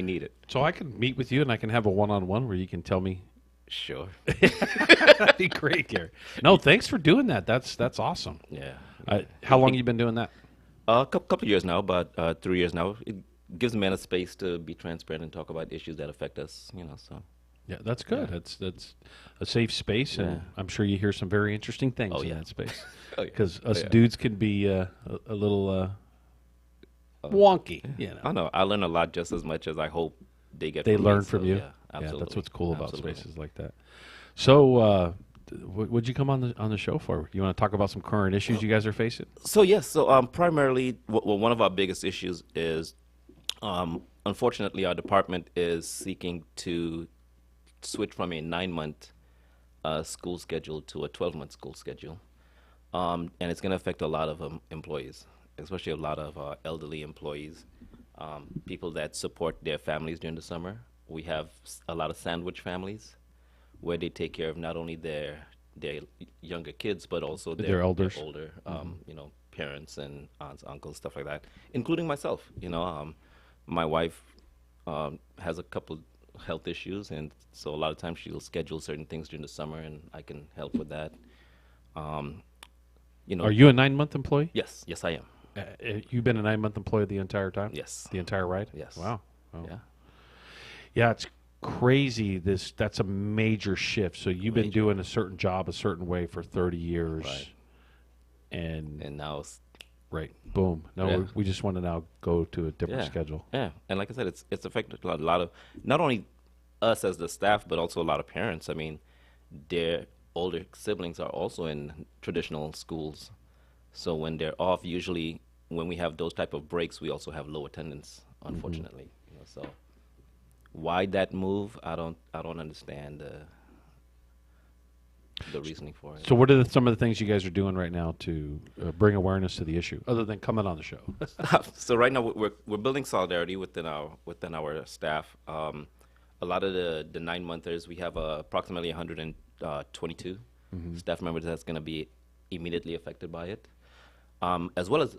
need it. So I can meet with you and I can have a one-on-one where you can tell me. Sure. That'd be great, Gary. No, thanks for doing that. That's awesome. Yeah. How long have you been doing that? A couple of years now, about 3 years now. It gives men a space to be transparent and talk about issues that affect us, So. Yeah, that's good. That's a safe space, and I'm sure you hear some very interesting things in that space. Because us dudes can be a little wonky. You know. I know. I learn a lot just as much as I hope they get. They from learn me, from so, you. Yeah, absolutely. That's what's cool about Absolutely. spaces like that. So, what'd you come on the show for? You want to talk about some current issues you guys are facing? So yes, primarily, one of our biggest issues is, unfortunately, our department is seeking to switch from a 9-month school schedule to a 12-month school schedule, and it's going to affect a lot of employees, especially a lot of elderly employees, people that support their families during the summer. We have a lot of sandwich families where they take care of not only their younger kids, but also Their elders. their older, parents and aunts, uncles, stuff like that, including myself. My wife has a couple health issues, and so a lot of times she'll schedule certain things during the summer, and I can help with that. Are you a 9-month employee? Yes, I am. You've been a 9-month employee the entire time? Yes. The entire ride? Yes. Wow. Oh. Yeah. Yeah, it's crazy. That's a major shift. So you've been doing a certain job a certain way for 30 years. Right. And now it's boom. No, Yeah. we just want to now go to a different Yeah. schedule. Yeah, and like I said, it's affected a lot of not only us as the staff, but also a lot of parents. I mean, their older siblings are also in traditional schools, so when they're off, usually when we have those type of breaks, we also have low attendance, unfortunately. So why that move? I don't understand the reasoning for it. So what are some of the things you guys are doing right now to bring awareness to the issue, other than coming on the show? So right now we're building solidarity within our staff. A lot of the 9-monthers, we have approximately 122 staff members that's going to be immediately affected by it, as well as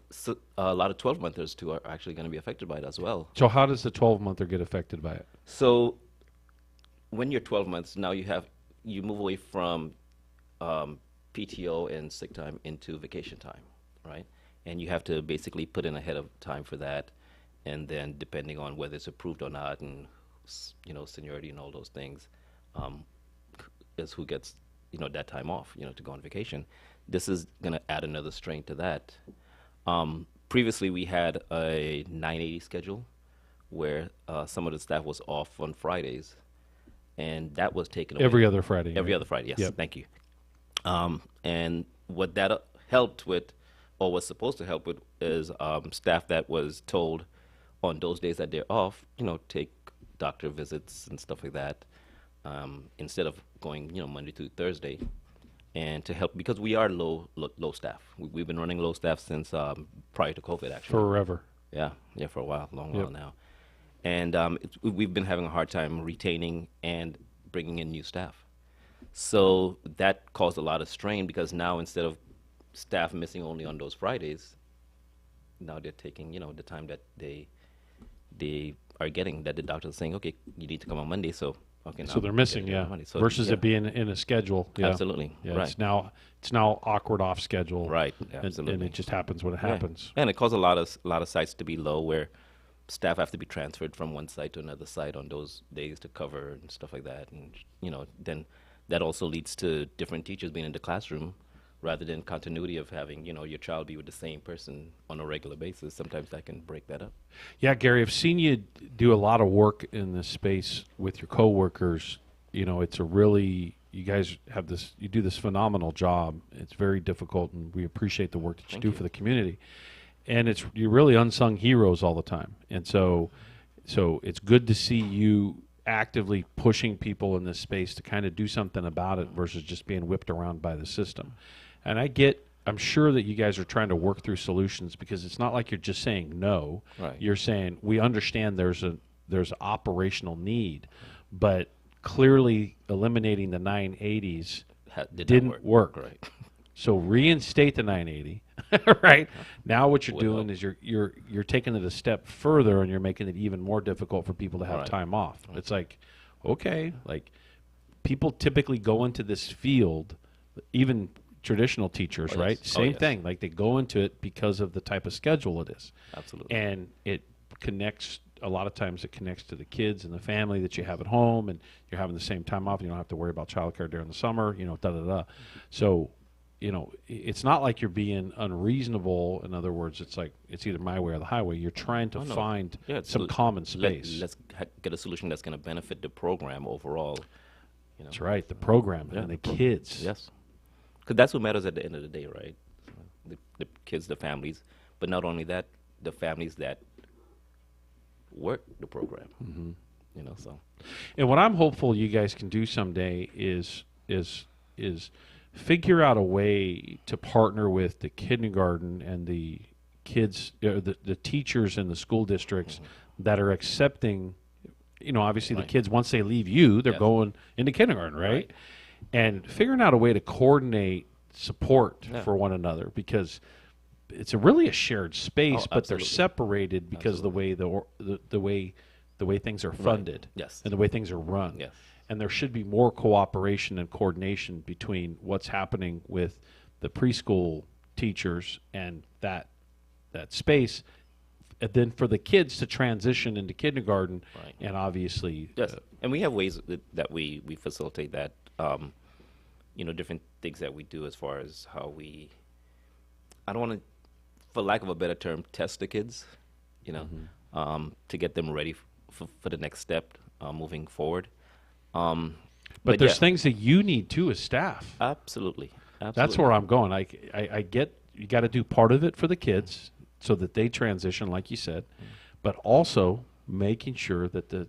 a lot of 12-monthers too are actually going to be affected by it as well. So how does the 12-monther get affected by it? So when you're 12 months, now you move away from PTO and sick time into vacation time, right? And you have to basically put in ahead of time for that, and then depending on whether it's approved or not, and seniority and all those things, is who gets that time off, to go on vacation. This is going to add another strain to that. Previously, we had a 980 schedule where some of the staff was off on Fridays, and that was taken away. Every other Friday. Every right? other Friday, yes. Yep. Thank you. And what that helped with, or was supposed to help with, is staff that was told on those days that they're off, take doctor visits and stuff like that, instead of going, Monday through Thursday, and to help, because we are low staff. We've been running low staff since prior to COVID, actually. Forever. Yeah, for a while, long while now. And we've been having a hard time retaining and bringing in new staff. So that caused a lot of strain, because now instead of staff missing only on those Fridays, now they're taking, the time that they are getting, that the doctor's saying, okay, you need to come on Monday, so okay. So they're missing, Monday. So, versus it being in a schedule. Yeah. Absolutely. Yeah, right. It's now awkward off schedule. Right. And Absolutely. it just happens when it happens. And it caused a lot of sites to be low, where staff have to be transferred from one site to another site on those days to cover and stuff like that. And then that also leads to different teachers being in the classroom, rather than continuity of having your child be with the same person on a regular basis. Sometimes that can break that up. Yeah, Gary, I've seen you do a lot of work in this space with your coworkers. It's you guys you do this phenomenal job. It's very difficult, and we appreciate the work that you do for the community. And you're really unsung heroes all the time. And so it's good to see you actively pushing people in this space to kind of do something about it versus just being whipped around by the system. And I'm sure that you guys are trying to work through solutions, because it's not like you're just saying no. Right. You're saying, we understand there's an operational need, but clearly eliminating the 980s didn't work. Right. So reinstate the 980. Right. Now what you're doing is you're taking it a step further, and you're making it even more difficult for people to have time off. It's like, okay, like people typically go into this field, even traditional teachers, right? Same thing. Like they go into it because of the type of schedule it is. Absolutely. And it connects a lot of times it connects to the kids and the family that you have at home, and you're having the same time off, and you don't have to worry about childcare during the summer, So, it's not like you're being unreasonable. In other words, it's like it's either my way or the highway. You're trying to find some common space. Let's get a solution that's going to benefit the program overall. That's right, the program and the kids. Yes, because that's what matters at the end of the day, right? The kids, the families, but not only that, the families that work the program. So. And what I'm hopeful you guys can do someday is figure out a way to partner with the kindergarten and the kids, the teachers in the school districts that are accepting. Obviously the kids, once they leave you, they're going into kindergarten, right? And figuring out a way to coordinate support for one another, because it's really a shared space, but they're separated because of the way the way things are funded, and the way things are run. And there should be more cooperation and coordination between what's happening with the preschool teachers and that space, and then for the kids to transition into kindergarten, and obviously, and we have ways that we facilitate that. Different things that we do as far as how we, I don't want to, for lack of a better term, test the kids, to get them ready for the next step moving forward. But there's things that you need too as staff. Absolutely. That's where I'm going. I get you got to do part of it for the kids so that they transition, like you said, but also making sure that the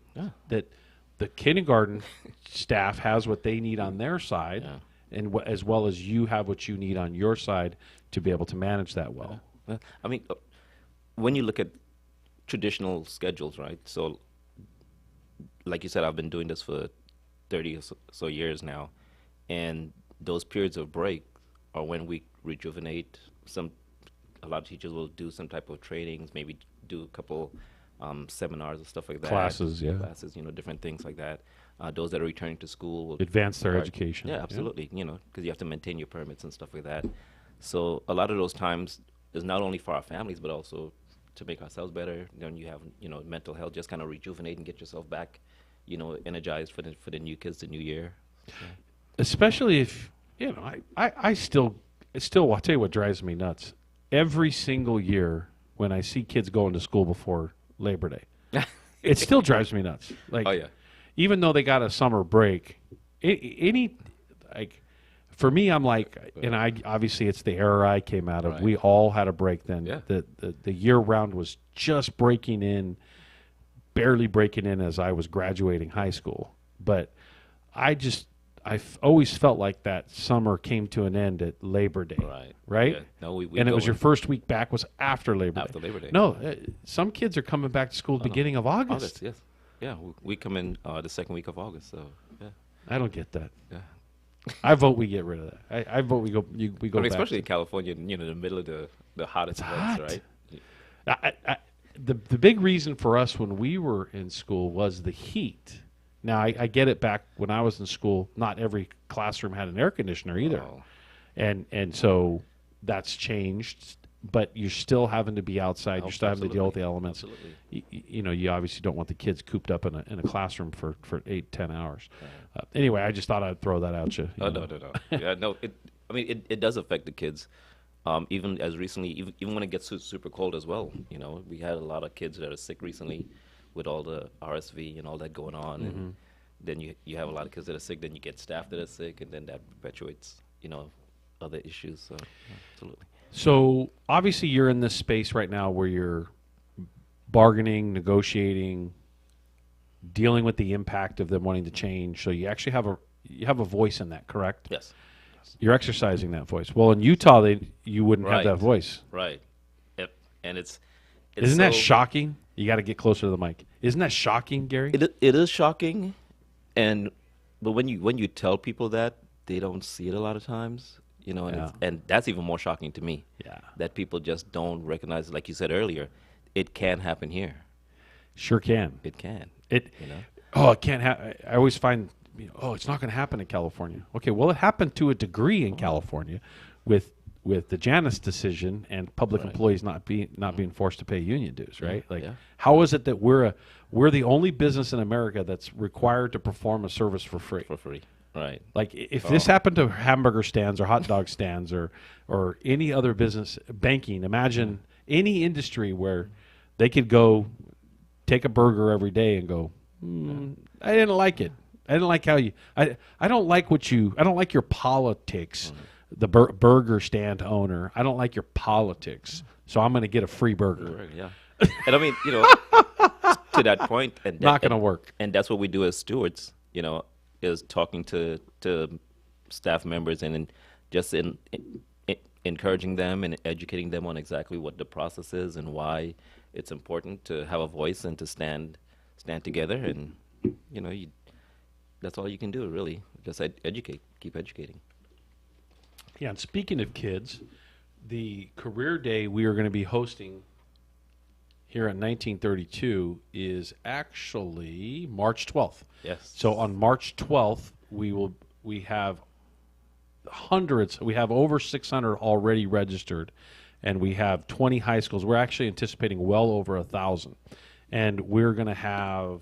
kindergarten staff has what they need on their side, and as well as you have what you need on your side to be able to manage that well. I mean, when you look at traditional schedules, right? So, like you said, I've been doing this for 30 or so years now, and those periods of break are when we rejuvenate. A lot of teachers will do some type of trainings, maybe do a couple seminars and stuff like that. Classes, different things like that. Those that are returning to school will advance their education. Yeah, absolutely. Because you have to maintain your permits and stuff like that. So a lot of those times is not only for our families, but also to make ourselves better. Then you have mental health, just kind of rejuvenate and get yourself back, energized for the new kids, the new year. Especially if I still I'll tell you what drives me nuts. Every single year when I see kids going to school before Labor Day, it still drives me nuts. Even though they got a summer break, for me, I'm like, and obviously it's the era I came out of. We all had a break then. The year round was just breaking in, barely breaking in as I was graduating high school. But I've always felt like that summer came to an end at Labor Day. Right? Yeah. No, and it was your first week back was after Labor Day. After Labor Day. No, some kids are coming back to school beginning of August. Yes. Yeah, we come in the second week of August. So yeah. I don't get that. Yeah. I vote we get rid of that. I vote we go. We go. Especially in California, the middle of the hottest months, right? The big reason for us when we were in school was the heat. Now I get it. Back when I was in school, not every classroom had an air conditioner either, and so that's changed. But you're still having to be outside. You're still having to deal with the elements. You obviously don't want the kids cooped up in a classroom for 8-10 hours. Anyway, I just thought I'd throw that out you. No. Yeah, no. It does affect the kids. Even as recently, even when it gets super cold as well. We had a lot of kids that are sick recently with all the RSV and all that going on. Mm-hmm. And then you have a lot of kids that are sick. Then you get staff that are sick, and then that perpetuates other issues. So absolutely. So obviously you're in this space right now where you're bargaining, negotiating, dealing with the impact of them wanting to change. So you actually have a voice in that, correct? Yes. You're exercising that voice. Well, in Utah, you wouldn't have that voice. Right. Yep. And it's isn't that shocking? You got to get closer to the mic. Isn't that shocking, Gary? It is shocking, but when you tell people that, they don't see it a lot of times. And that's even more shocking to me. Yeah. That people just don't recognize, like you said earlier, it can happen here. Sure can. It can. It can't happen. I always find, it's not going to happen in California. Okay, well, it happened to a degree in California with with the Janus decision and public employees not being forced to pay union dues, right? How is it that we're the only business in America that's required to perform a service for free? For free, right? Like if this happened to hamburger stands or hot dog stands or any other business, banking, imagine any industry where they could go take a burger every day and go, I didn't like it. I didn't like how you. I don't like what you. I don't like your politics. The burger stand owner. I don't like your politics. So I'm going to get a free burger. Yeah. And I mean, to that point, and not going to work. And that's what we do as stewards. Is talking to staff members and just encouraging them and educating them on exactly what the process is and why it's important to have a voice and to stand together. And that's all you can do, really. Just educate, keep educating. Yeah, and speaking of kids, the career day we are going to be hosting here at 1932 is actually March 12th. Yes. So on March 12th, we have hundreds. We have over 600 already registered, and we have 20 high schools. We're actually anticipating well over 1,000, and we're going to have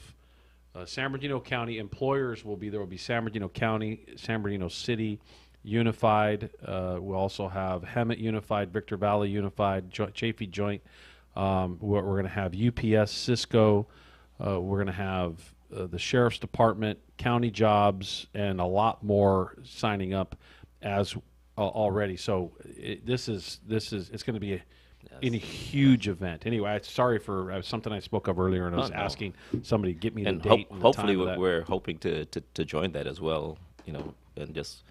San Bernardino County employers will be there. Will be San Bernardino County, San Bernardino City Unified. We'll also have Hemet Unified, Victor Valley Unified, Chaffee Joint. We're going to have UPS, Cisco. We're going to have the Sheriff's Department, county jobs, and a lot more signing up as already. So it's going to be a huge event. Anyway, sorry for something I spoke of earlier, and I was asking somebody to get me the date. And hopefully, the time we're hoping to join that as well. And just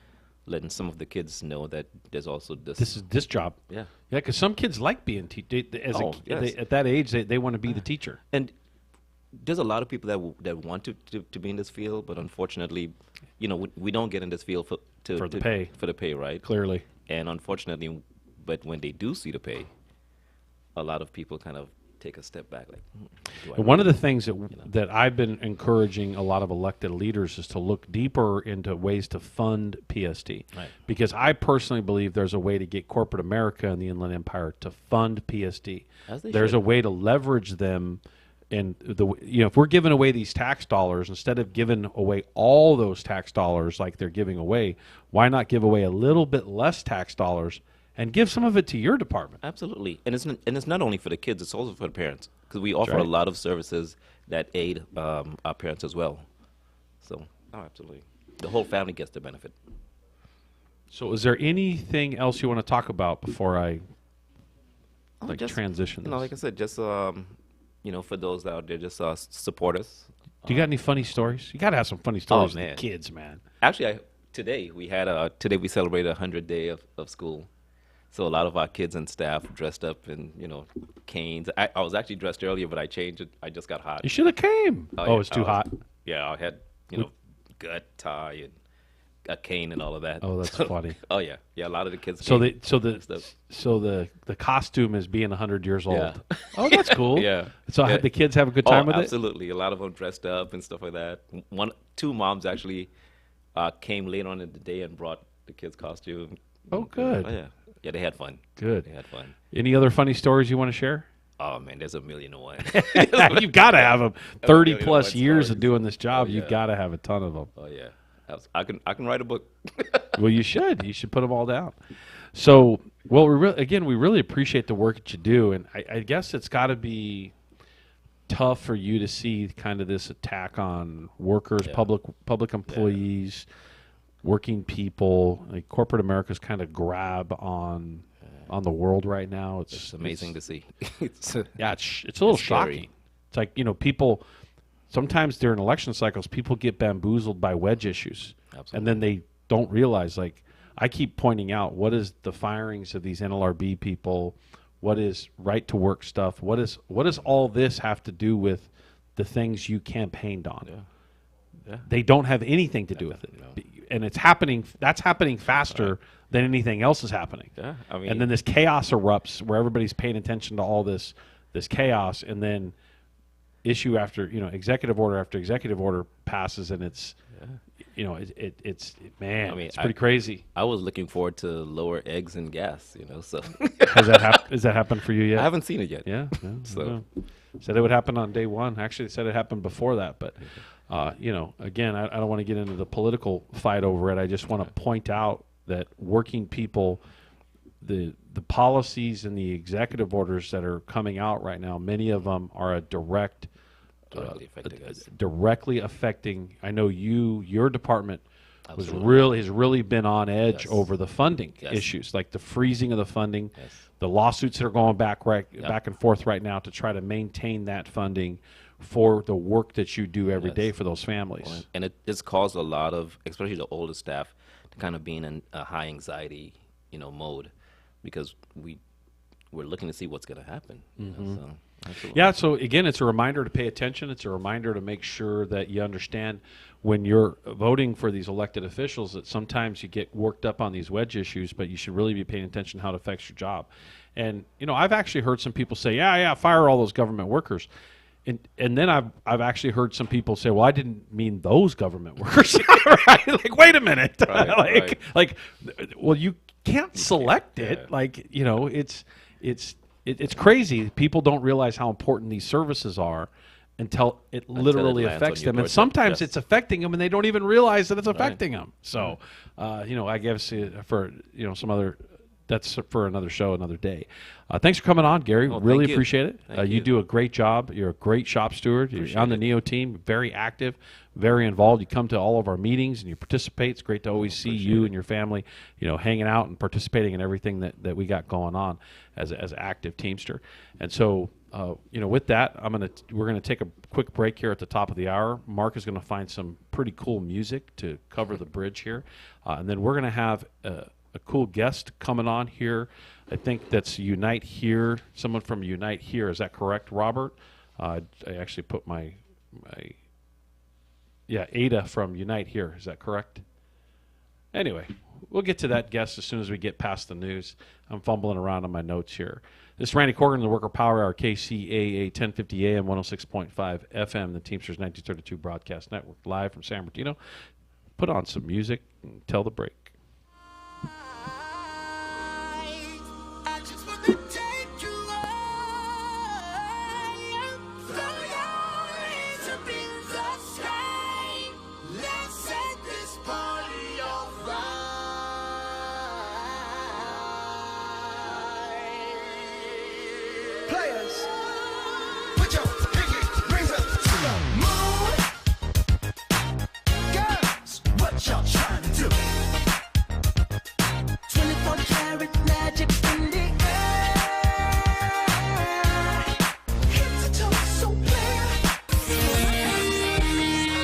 letting some of the kids know that there's also this job. Yeah, because some kids like being at that age they want to be the teacher. And there's a lot of people that want to be in this field, but unfortunately, we don't get in this field for the pay, right? Clearly. And unfortunately, but when they do see the pay, a lot of people kind of take a step back. And one of the things that I've been encouraging a lot of elected leaders is to look deeper into ways to fund PST. Right. Because I personally believe there's a way to get corporate America and the Inland Empire to fund PST. There's a way to leverage them. And if we're giving away these tax dollars, instead of giving away all those tax dollars like they're giving away, why not give away a little bit less tax dollars and give some of it to your department? Absolutely. And it's not only for the kids, it's also for the parents, because we offer a lot of services that aid our parents as well. So, absolutely. The whole family gets the benefit. So is there anything else you want to talk about before I transition this? No, like I said, just, for those out there, just support us. Do you got any funny stories? You got to have some funny stories with the kids, man. Actually, today we celebrated 100 day of school. So a lot of our kids and staff dressed up in, canes. I was actually dressed earlier, but I changed it. I just got hot. You should have came. Oh, it's too hot. Yeah, I had, gut, tie, and a cane and all of that. Oh, that's funny. Oh yeah, a lot of the kids. So the costume is being 100 years old. Yeah. Oh, that's cool. Yeah. So the kids have a good time with absolutely. A lot of them dressed up and stuff like that. Two moms actually came late on in the day and brought the kids' costume. Oh, good. Oh yeah. Yeah, they had fun. Good. They had fun. Any other funny stories you want to share? Oh man, there's a million and one. You've got to have them. 30 plus years of doing this job, you've got to have a ton of them. Oh yeah. I can write a book. Well, you should. You should put them all down. So, well, we really appreciate the work that you do, and I guess it's got to be tough for you to see kind of this attack on workers, public employees, working people. Like corporate America's kind of grab on the world right now. It's amazing to see. It's a little shocking. It's like people. Sometimes during election cycles, people get bamboozled by wedge issues. Absolutely. And then they don't realize, I keep pointing out, what is the firings of these NLRB people? What is right to work stuff? What does all this have to do with the things you campaigned on? Yeah. They don't have anything to do with it. No. And that's happening faster than anything else is happening. Yeah, and then this chaos erupts where everybody's paying attention to all this chaos, and then issue after executive order after executive order passes, and it's you know, it's man, I mean, it's pretty crazy. I was looking forward to lower eggs and gas, you know. So has that happened for you yet? I haven't seen it yet. Yeah. So said it would happen on day one. Actually, they said it happened before that, but you know, again, I don't want to get into the political fight over it. I just want to point out that working people, the policies and the executive orders that are coming out right now, many of them are a directly affecting. I know your department has really been on edge over the funding issues, like the freezing of the funding, the lawsuits that are going back and forth right now to try to maintain that funding for the work that you do every day for those families. And it's caused a lot of, especially the older staff, to kind of be in a high anxiety, you know, mode, because we're looking to see what's going to happen. You know, so. Absolutely. Yeah, so again, it's a reminder to pay attention. It's a reminder to make sure that you understand when you're voting for these elected officials that sometimes you get worked up on these wedge issues, but you should really be paying attention to how it affects your job. And, you know, I've actually heard some people say, yeah, fire all those government workers. And then I've actually heard some people say, well, I didn't mean those government workers. Right? Like, wait a minute. Right, like, well, you can't select it. Yeah. Like, you know, it's crazy. People don't realize how important these services are until it literally affects them. And sometimes it's affecting them, and they don't even realize that it's affecting them. So, you know, I guess for, you know, some other, that's for another show, another day. Thanks for coming on, Gary. Really appreciate it. You do a great job. You're a great shop steward. You're on the NEO team, very active, very involved. You come to all of our meetings and you participate. It's great to always see you and your family, you know, hanging out and participating in everything that we got going on as an active Teamster. And so, you know, with that, we're gonna take a quick break here at the top of the hour. Mark is gonna find some pretty cool music to cover the bridge here, and then we're gonna have a cool guest coming on here. I think that's Unite Here, someone from Unite Here. Is that correct, Robert? I actually put my Ada from Unite Here. Is that correct? Anyway, we'll get to that guest as soon as we get past the news. I'm fumbling around on my notes here. This is Randy Corcoran, the Worker Power Hour, KCAA 1050 AM, 106.5 FM, the Teamsters 1932 Broadcast Network, live from San Bernardino. Put on some music and tell the break.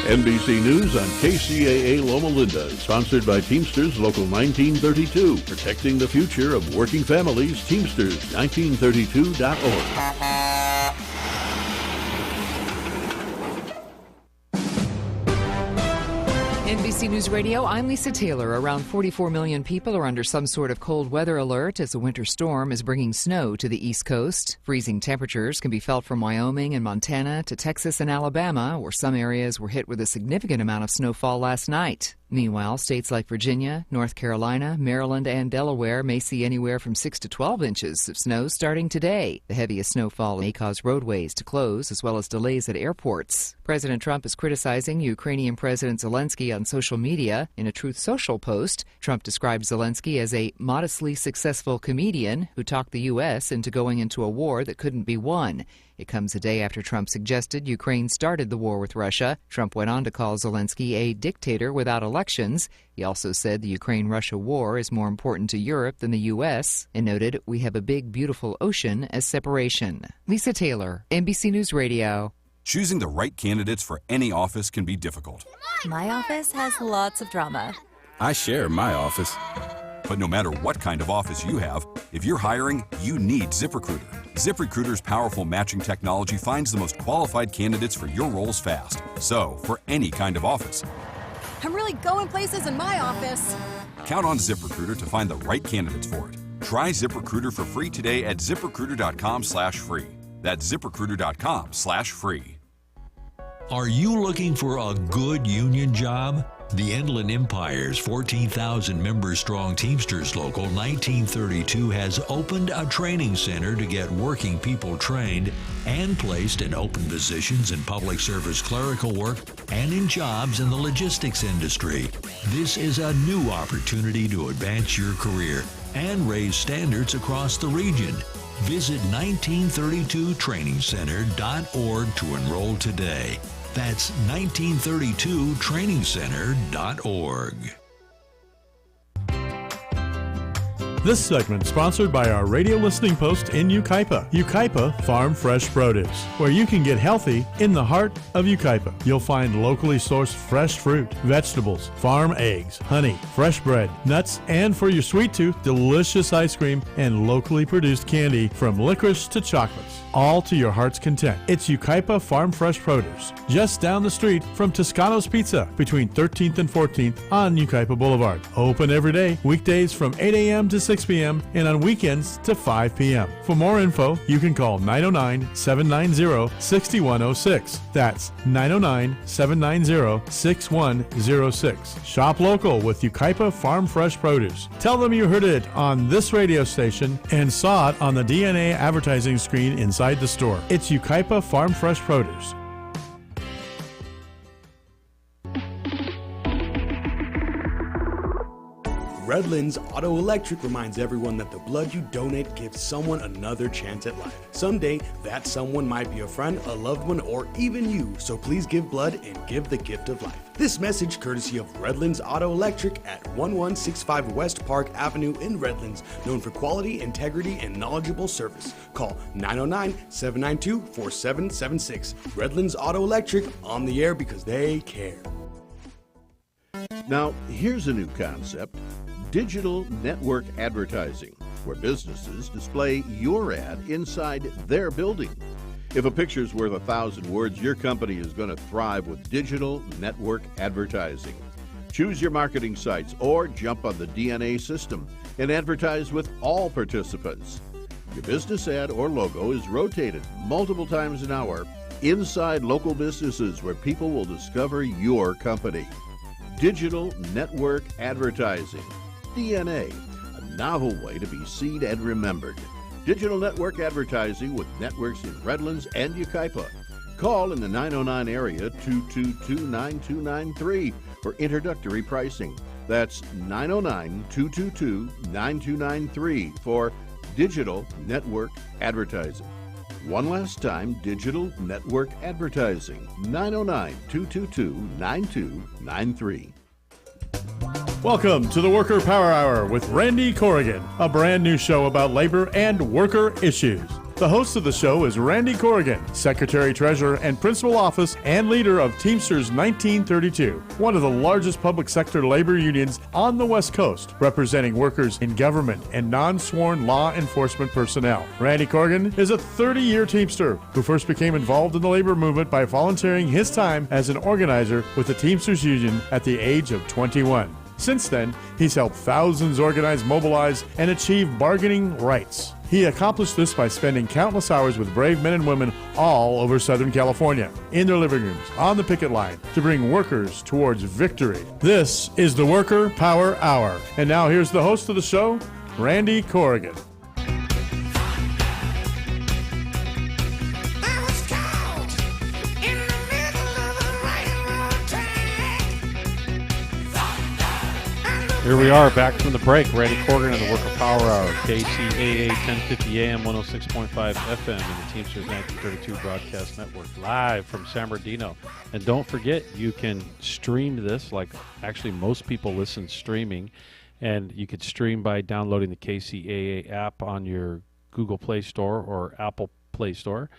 NBC News on KCAA Loma Linda, sponsored by Teamsters Local 1932, protecting the future of working families. Teamsters1932.org. NBC News Radio, I'm Lisa Taylor. Around 44 million people are under some sort of cold weather alert as a winter storm is bringing snow to the East Coast. Freezing temperatures can be felt from Wyoming and Montana to Texas and Alabama, where some areas were hit with a significant amount of snowfall last night. Meanwhile, states like Virginia, North Carolina, Maryland, and Delaware may see anywhere from 6 to 12 inches of snow starting today. The heaviest snowfall may cause roadways to close, as well as delays at airports. President Trump is criticizing Ukrainian President Zelensky on social media. In a Truth Social post, Trump described Zelensky as a modestly successful comedian who talked the U.S. into going into a war that couldn't be won. It comes a day after Trump suggested Ukraine started the war with Russia. Trump went on to call Zelensky a dictator without elections. He also said the Ukraine-Russia war is more important to Europe than the U.S. and noted, "We have a big, beautiful ocean as separation." Lisa Taylor, NBC News Radio. Choosing the right candidates for any office can be difficult. My office has lots of drama. I share my office. But no matter what kind of office you have, if you're hiring, you need ZipRecruiter. ZipRecruiter's powerful matching technology finds the most qualified candidates for your roles fast. So, for any kind of office. I'm really going places in my office. Count on ZipRecruiter to find the right candidates for it. Try ZipRecruiter for free today at ZipRecruiter.com/free. That's ZipRecruiter.com/free. Are you looking for a good union job? The Inland Empire's 14,000 member strong Teamsters Local 1932 has opened a training center to get working people trained and placed in open positions in public service clerical work and in jobs in the logistics industry. This is a new opportunity to advance your career and raise standards across the region. Visit 1932trainingcenter.org to enroll today. That's 1932trainingcenter.org. This segment sponsored by our radio listening post in Yucaipa. Yucaipa Farm Fresh Produce, where you can get healthy in the heart of Yucaipa. You'll find locally sourced fresh fruit, vegetables, farm eggs, honey, fresh bread, nuts, and for your sweet tooth, delicious ice cream and locally produced candy from licorice to chocolates, all to your heart's content. It's Yucaipa Farm Fresh Produce, just down the street from Toscano's Pizza, between 13th and 14th on Yucaipa Boulevard. Open every day, weekdays from 8 a.m. to 6 p.m. and on weekends to 5 p.m. For more info, you can call 909-790-6106. That's 909-790-6106. Shop local with Yucaipa Farm Fresh Produce. Tell them you heard it on this radio station and saw it on the DNA advertising screen inside the store. It's Yucaipa Farm Fresh Produce. Redlands Auto Electric reminds everyone that the blood you donate gives someone another chance at life. Someday, that someone might be a friend, a loved one, or even you, so please give blood and give the gift of life. This message courtesy of Redlands Auto Electric at 1165 West Park Avenue in Redlands, known for quality, integrity, and knowledgeable service. Call 909-792-4776. Redlands Auto Electric, on the air because they care. Now, here's a new concept. Digital network advertising, where businesses display your ad inside their building. If a picture's worth 1,000 words, your company is going to thrive with digital network advertising. Choose your marketing sites or jump on the DNA system and advertise with all participants. Your business ad or logo is rotated multiple times an hour inside local businesses where people will discover your company. Digital network advertising. DNA, a novel way to be seen and remembered. Digital network advertising with networks in Redlands and Yucaipa. Call in the 909 area 222-9293 for introductory pricing. That's 909-222-9293 for digital network advertising. One last time, digital network advertising, 909-222-9293. Welcome to the Worker Power Hour with Randy Corrigan, a brand new show about labor and worker issues. The host of the show is Randy Corrigan, Secretary, Treasurer, and Principal Office and leader of Teamsters 1932, one of the largest public sector labor unions on the West Coast, representing workers in government and non-sworn law enforcement personnel. Randy Corrigan is a 30-year Teamster who first became involved in the labor movement by volunteering his time as an organizer with the Teamsters Union at the age of 21. Since then, he's helped thousands organize, mobilize, and achieve bargaining rights. He accomplished this by spending countless hours with brave men and women all over Southern California, in their living rooms, on the picket line, to bring workers towards victory. This is the Worker Power Hour. And now here's the host of the show, Randy Corrigan. Here we are back from the break. Randy Corrigan on the Worker Power Hour, KCAA 1050 AM, 106.5 FM, and the Teamsters 1932 Broadcast Network, live from San Bernardino. And don't forget, you can stream this, like actually most people listen streaming, and you could stream by downloading the KCAA app on your Google Play Store or Apple Play Store,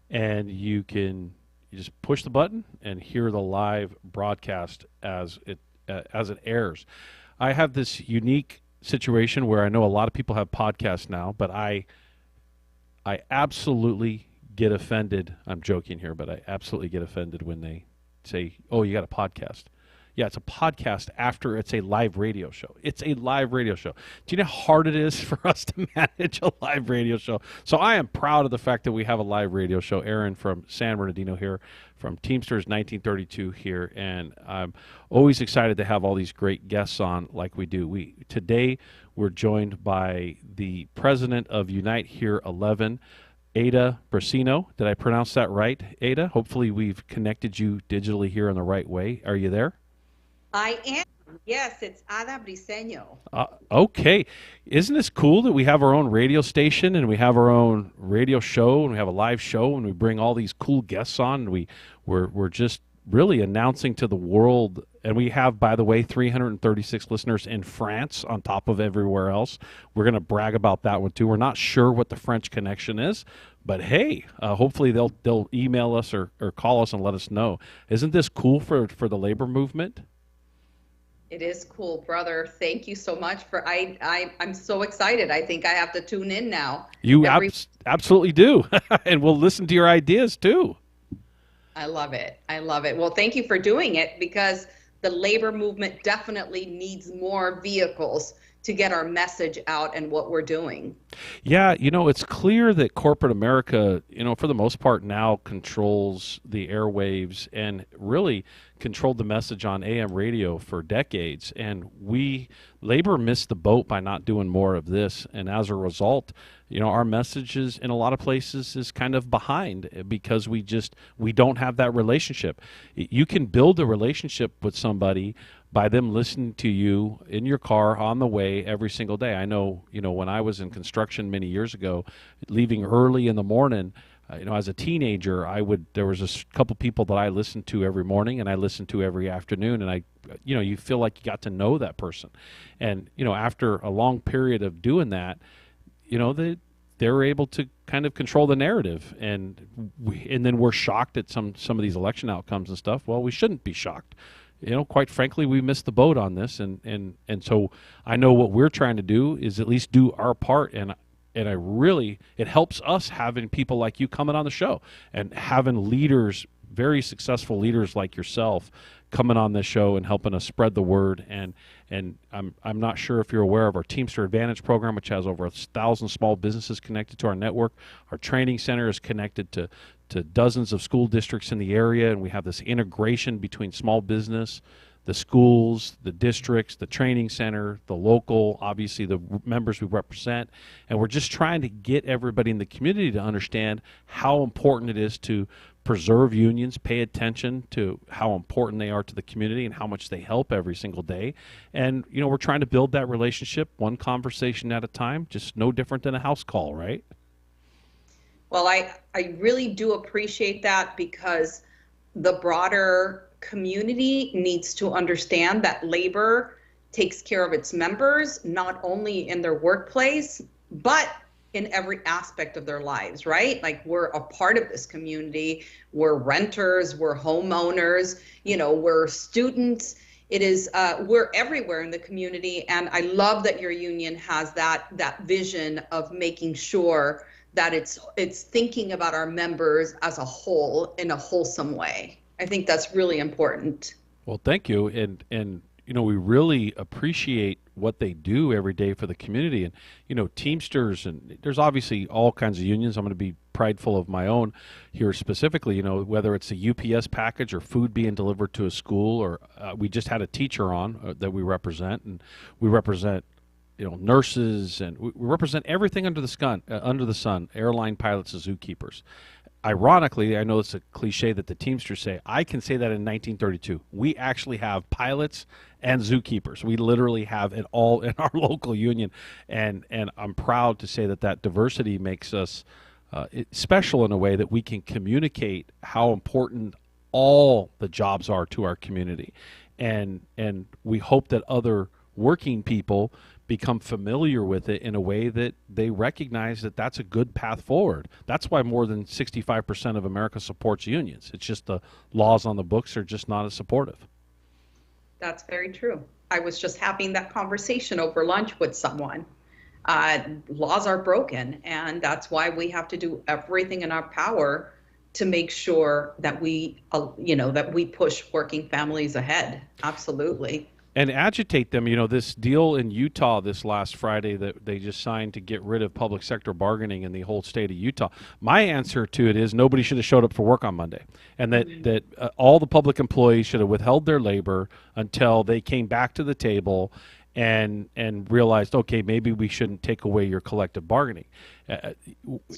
and you just push the button and hear the live broadcast as it airs. I have this unique situation where I know a lot of people have podcasts now, but I absolutely get offended. I'm joking here, but I absolutely get offended when they say, "Oh, you got a podcast." Yeah, it's a podcast after it's a live radio show. It's a live radio show. Do you know how hard it is for us to manage a live radio show? So I am proud of the fact that we have a live radio show. Aaron from San Bernardino here, from Teamsters 1932 here, and I'm always excited to have all these great guests on like we do. Today we're joined by the president of Unite Here 11, Ada Brasino. Did I pronounce that right, Ada? Hopefully we've connected you digitally here in the right way. Are you there? I am. Yes, it's Ada Briseño. Okay. Isn't this cool that we have our own radio station and we have our own radio show and we have a live show and we bring all these cool guests on and we're just really announcing to the world, and we have, by the way, 336 listeners in France on top of everywhere else. We're going to brag about that one too. We're not sure what the French connection is, but hey, hopefully they'll email us or call us and let us know. Isn't this cool for the labor movement? It is cool, brother. Thank you so much for. I'm so excited. I think I have to tune in now. You absolutely do, and we'll listen to your ideas too. I love it. I love it. Well, thank you for doing it, because the labor movement definitely needs more vehicles to get our message out and what we're doing. Yeah, it's clear that corporate America, for the most part now controls the airwaves and really controlled the message on AM radio for decades. And labor missed the boat by not doing more of this. And as a result, our messages in a lot of places is kind of behind because we don't have that relationship. You can build a relationship with somebody by them listening to you in your car on the way every single day. I know, when I was in construction many years ago, leaving early in the morning, as a teenager, there was a couple people that I listened to every morning and I listened to every afternoon, and you feel like you got to know that person. And, after a long period of doing that, they're able to kind of control the narrative, and then we're shocked at some of these election outcomes and stuff. Well, we shouldn't be shocked. Quite frankly, we missed the boat on this, and so I know what we're trying to do is at least do our part, and it helps us having people like you coming on the show and having leaders, very successful leaders like yourself, coming on this show and helping us spread the word. And I'm not sure if you're aware of our Teamster Advantage program, which has over 1,000 small businesses connected to our network. Our training center is connected to dozens of school districts in the area, and we have this integration between small business, the schools, the districts, the training center, the local, obviously the members we represent. And we're just trying to get everybody in the community to understand how important it is to preserve unions, pay attention to how important they are to the community and how much they help every single day. And, we're trying to build that relationship one conversation at a time, just no different than a house call, right? Well, I really do appreciate that, because the broader community needs to understand that labor takes care of its members, not only in their workplace, but in every aspect of their lives, right? Like, we're a part of this community. We're renters, we're homeowners, we're students. It is, we're everywhere in the community. And I love that your union has that vision of making sure that it's thinking about our members as a whole in a wholesome way. I think that's really important. Well, thank you. And we really appreciate what they do every day for the community. And, Teamsters, and there's obviously all kinds of unions. I'm going to be prideful of my own here specifically, whether it's a UPS package or food being delivered to a school, or we just had a teacher on that we represent, and we represent nurses, and we represent everything under the sun, airline pilots and zookeepers. Ironically, I know it's a cliche that the Teamsters say. I can say that in 1932. We actually have pilots and zookeepers. We literally have it all in our local union, and I'm proud to say that diversity makes us special in a way that we can communicate how important all the jobs are to our community, and we hope that other working people become familiar with it in a way that they recognize that that's a good path forward. That's why more than 65% of America supports unions. It's just the laws on the books are just not as supportive. That's very true. I was just having that conversation over lunch with someone. Laws are broken, and that's why we have to do everything in our power to make sure that we, that we push working families ahead. Absolutely. And agitate them. This deal in Utah this last Friday that they just signed to get rid of public sector bargaining in the whole state of Utah. My answer to it is nobody should have showed up for work on Monday, and that all the public employees should have withheld their labor until they came back to the table and realized, okay, maybe we shouldn't take away your collective bargaining. That's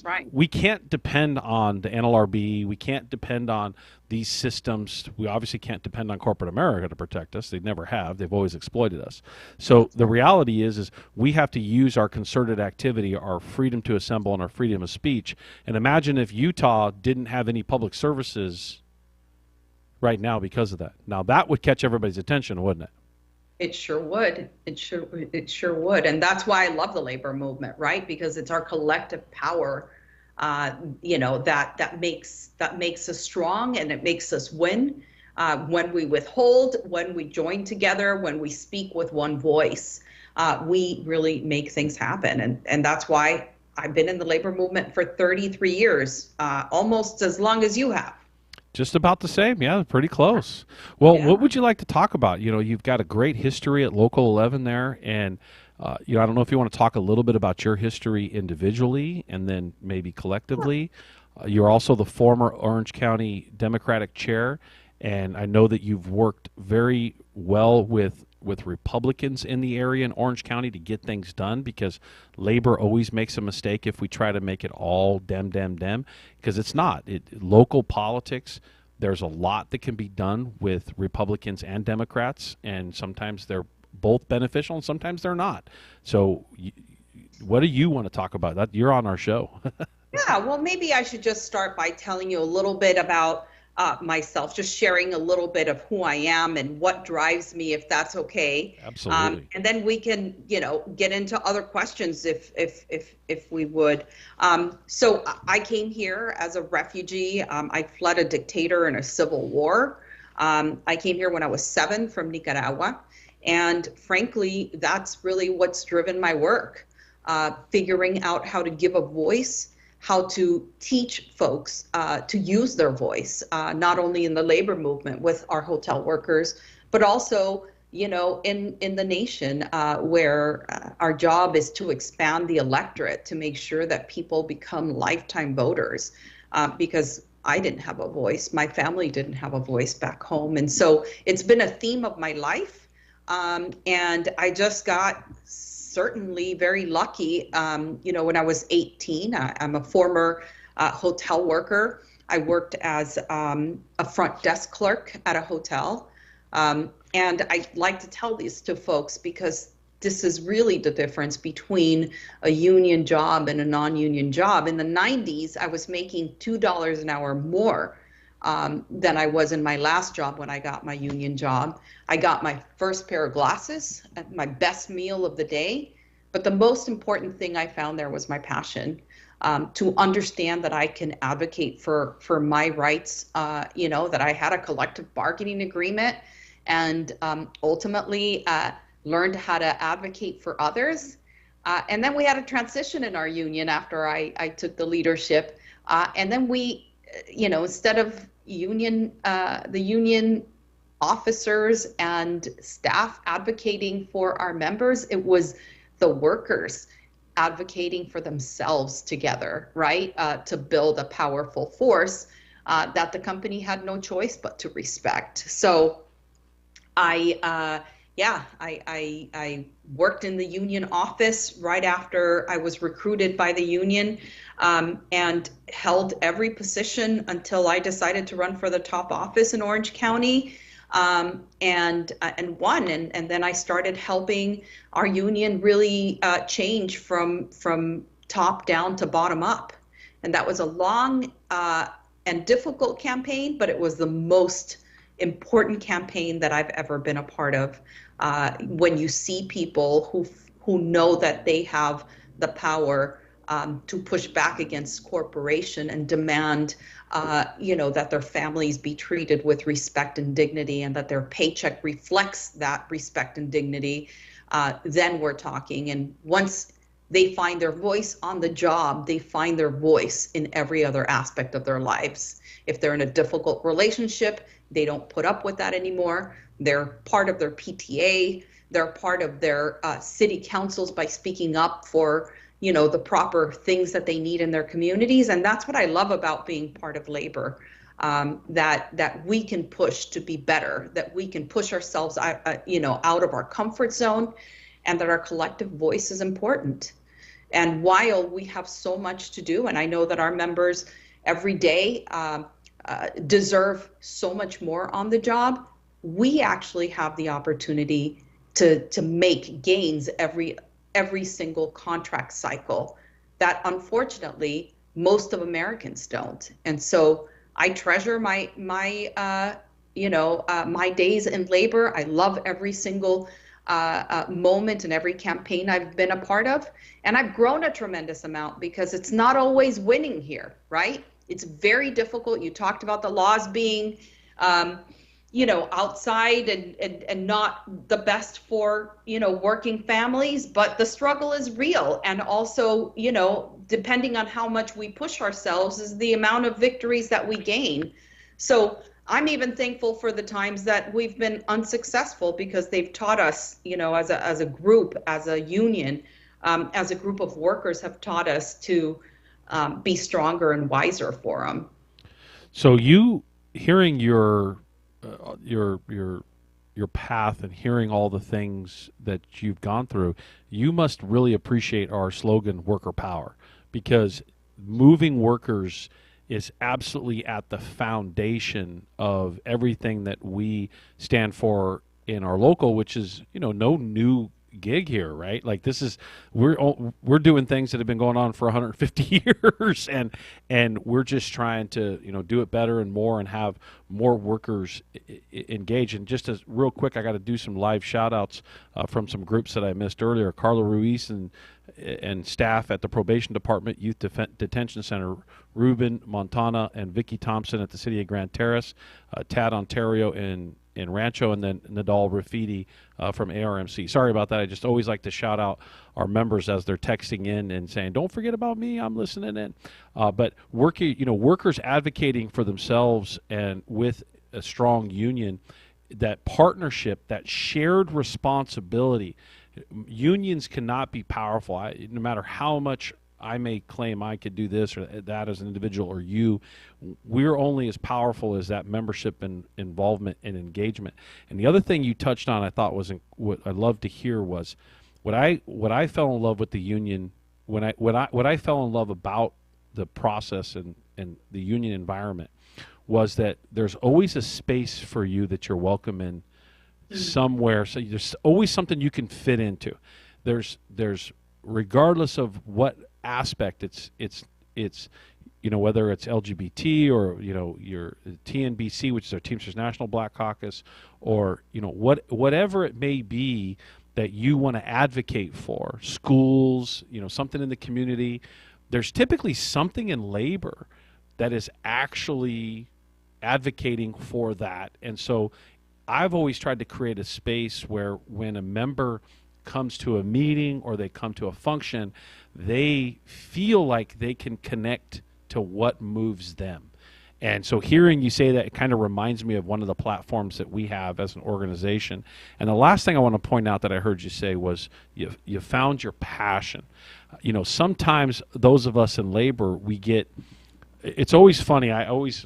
right. We can't depend on the NLRB. We can't depend on these systems. We obviously can't depend on corporate America to protect us. They never have. They've always exploited us. So the reality is we have to use our concerted activity, our freedom to assemble, and our freedom of speech. And imagine if Utah didn't have any public services right now because of that. Now that would catch everybody's attention, wouldn't it? It sure would. It sure would. And that's why I love the labor movement, right? Because it's our collective power, that makes us strong, and it makes us win. When we withhold, when we join together, when we speak with one voice, we really make things happen. And that's why I've been in the labor movement for 33 years, almost as long as you have. Just about the same, yeah, pretty close. Well, What would you like to talk about? You've got a great history at Local 11 there, and I don't know if you want to talk a little bit about your history individually and then maybe collectively. You're also the former Orange County Democratic Chair, and I know that you've worked very well with Republicans in the area in Orange County to get things done, because labor always makes a mistake if we try to make it all dem, because it's not. Local politics, there's a lot that can be done with Republicans and Democrats, and sometimes they're both beneficial and sometimes they're not. So what do you want to talk about? That you're on our show. Yeah, well, maybe I should just start by telling you a little bit about myself, just sharing a little bit of who I am and what drives me, if that's okay. Absolutely. And then we can, get into other questions if we would. So I came here as a refugee. I fled a dictator in a civil war. I came here when I was 7 from Nicaragua. And frankly, that's really what's driven my work, figuring out how to give a voice, how to teach folks to use their voice, not only in the labor movement with our hotel workers, but also, in the nation, where our job is to expand the electorate, to make sure that people become lifetime voters, because I didn't have a voice. My family didn't have a voice back home. And so it's been a theme of my life. And I just got certainly very lucky. When I was 18, I'm a former hotel worker. I worked as a front desk clerk at a hotel. And I like to tell this to folks because this is really the difference between a union job and a non-union job. In the 90s, I was making $2 an hour more than I was in my last job when I got my union job. I got my first pair of glasses, my best meal of the day. But the most important thing I found there was my passion, to understand that I can advocate for my rights, that I had a collective bargaining agreement, and ultimately learned how to advocate for others. And then we had a transition in our union after I took the leadership. And then we, instead of the union officers and staff advocating for our members, it was the workers advocating for themselves together, right? To build a powerful force that the company had no choice but to respect. So I worked in the union office right after I was recruited by the union, and held every position until I decided to run for the top office in Orange County, and won. And then I started helping our union really change from top down to bottom up. And that was a long and difficult campaign, but it was the most important campaign that I've ever been a part of. When you see people who know that they have the power to push back against corporation and demand, that their families be treated with respect and dignity, and that their paycheck reflects that respect and dignity, then we're talking. And once they find their voice on the job. They find their voice in every other aspect of their lives. If they're in a difficult relationship, they don't put up with that anymore. They're part of their PTA. They're part of their city councils by speaking up for, the proper things that they need in their communities. And that's what I love about being part of labor, that we can push to be better, that we can push ourselves, out of our comfort zone, and that our collective voice is important. And while we have so much to do, and I know that our members every day deserve so much more on the job, we actually have the opportunity to make gains every single contract cycle that unfortunately most of Americans don't. And so I treasure my days in labor. I love every single moment and every campaign I've been a part of. And I've grown a tremendous amount because it's not always winning here, right? It's very difficult. You talked about the laws being, outside and not the best for, working families, but the struggle is real. And also, depending on how much we push ourselves is the amount of victories that we gain. So I'm even thankful for the times that we've been unsuccessful because they've taught us, as a group, as a union, as a group of workers have taught us to be stronger and wiser for them. So you hearing your path and hearing all the things that you've gone through, you must really appreciate our slogan, worker power, because moving workers is absolutely at the foundation of everything that we stand for in our local, which is, no new gig here, right? Like we're doing things that have been going on for 150 years, and we're just trying to do it better and more, and have more workers engaged. And just as real quick, I got to do some live shout outs from some groups that I missed earlier. Carla Ruiz and staff at the Probation Department, Youth Detention Center, Ruben Montana and Vicky Thompson at the City of Grand Terrace, Tad Ontario in Rancho, and then Nadal Rafidi from ARMC. Sorry about that. I just always like to shout out our members as they're texting in and saying, "Don't forget about me, I'm listening in." But workers advocating for themselves and with a strong union, that partnership, that shared responsibility. Unions cannot be powerful. No matter how much I may claim I could do this or that as an individual, or we're only as powerful as that membership and involvement and engagement. And the other thing you touched on, I thought was what I'd love to hear was what I fell in love with the union, what I fell in love about the process and the union environment was that there's always a space for you that you're welcome in somewhere. So there's always something you can fit into. There's regardless of what aspect it's whether it's LGBT or your TNBC, which is our Teamsters National Black Caucus, or whatever it may be that you want to advocate for, schools, something in the community. There's typically something in labor that is actually advocating for that. And so I've always tried to create a space where when a member comes to a meeting or they come to a function, they feel like they can connect to what moves them. And so hearing you say that, it kind of reminds me of one of the platforms that we have as an organization. And the last thing I want to point out that I heard you say was you found your passion. Sometimes those of us in labor, it's always funny. I always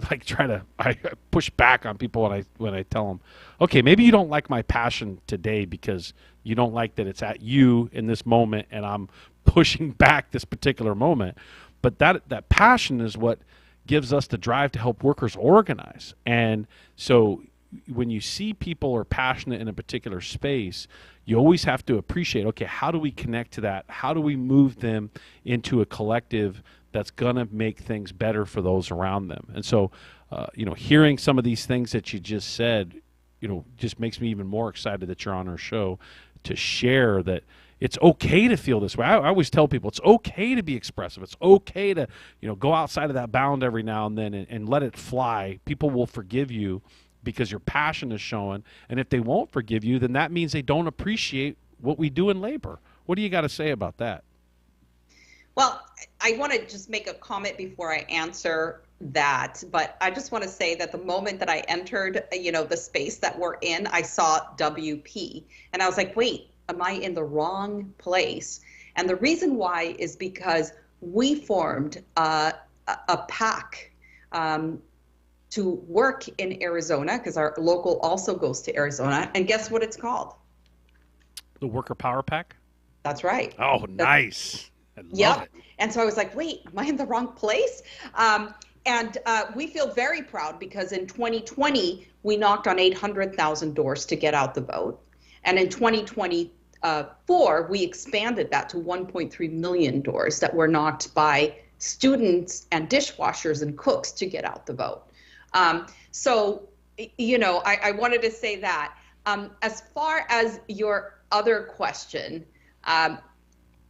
I push back on people when I tell them, okay, maybe you don't like my passion today because you don't like that it's at you in this moment and I'm pushing back this particular moment. But that passion is what gives us the drive to help workers organize. And so when you see people are passionate in a particular space, you always have to appreciate, okay, how do we connect to that? How do we move them into a collective that's going to make things better for those around them? And so, hearing some of these things that you just said, just makes me even more excited that you're on our show to share that it's okay to feel this way. I always tell people it's okay to be expressive. It's okay to, go outside of that bound every now and then and let it fly. People will forgive you because your passion is showing. And if they won't forgive you, then that means they don't appreciate what we do in labor. What do you got to say about that? Well, I want to just make a comment before I answer that, but I just want to say that the moment that I entered, the space that we're in, I saw WP, and I was like, wait, am I in the wrong place? And the reason why is because we formed a PAC to work in Arizona, because our local also goes to Arizona, and guess what it's called? The Worker Power Pack? That's right. Oh, nice. I love Yep. it. And so I was like, wait, am I in the wrong place? And we feel very proud because in 2020, we knocked on 800,000 doors to get out the vote. And in 2024, we expanded that to 1.3 million doors that were knocked by students and dishwashers and cooks to get out the vote. So, I wanted to say that. As far as your other question,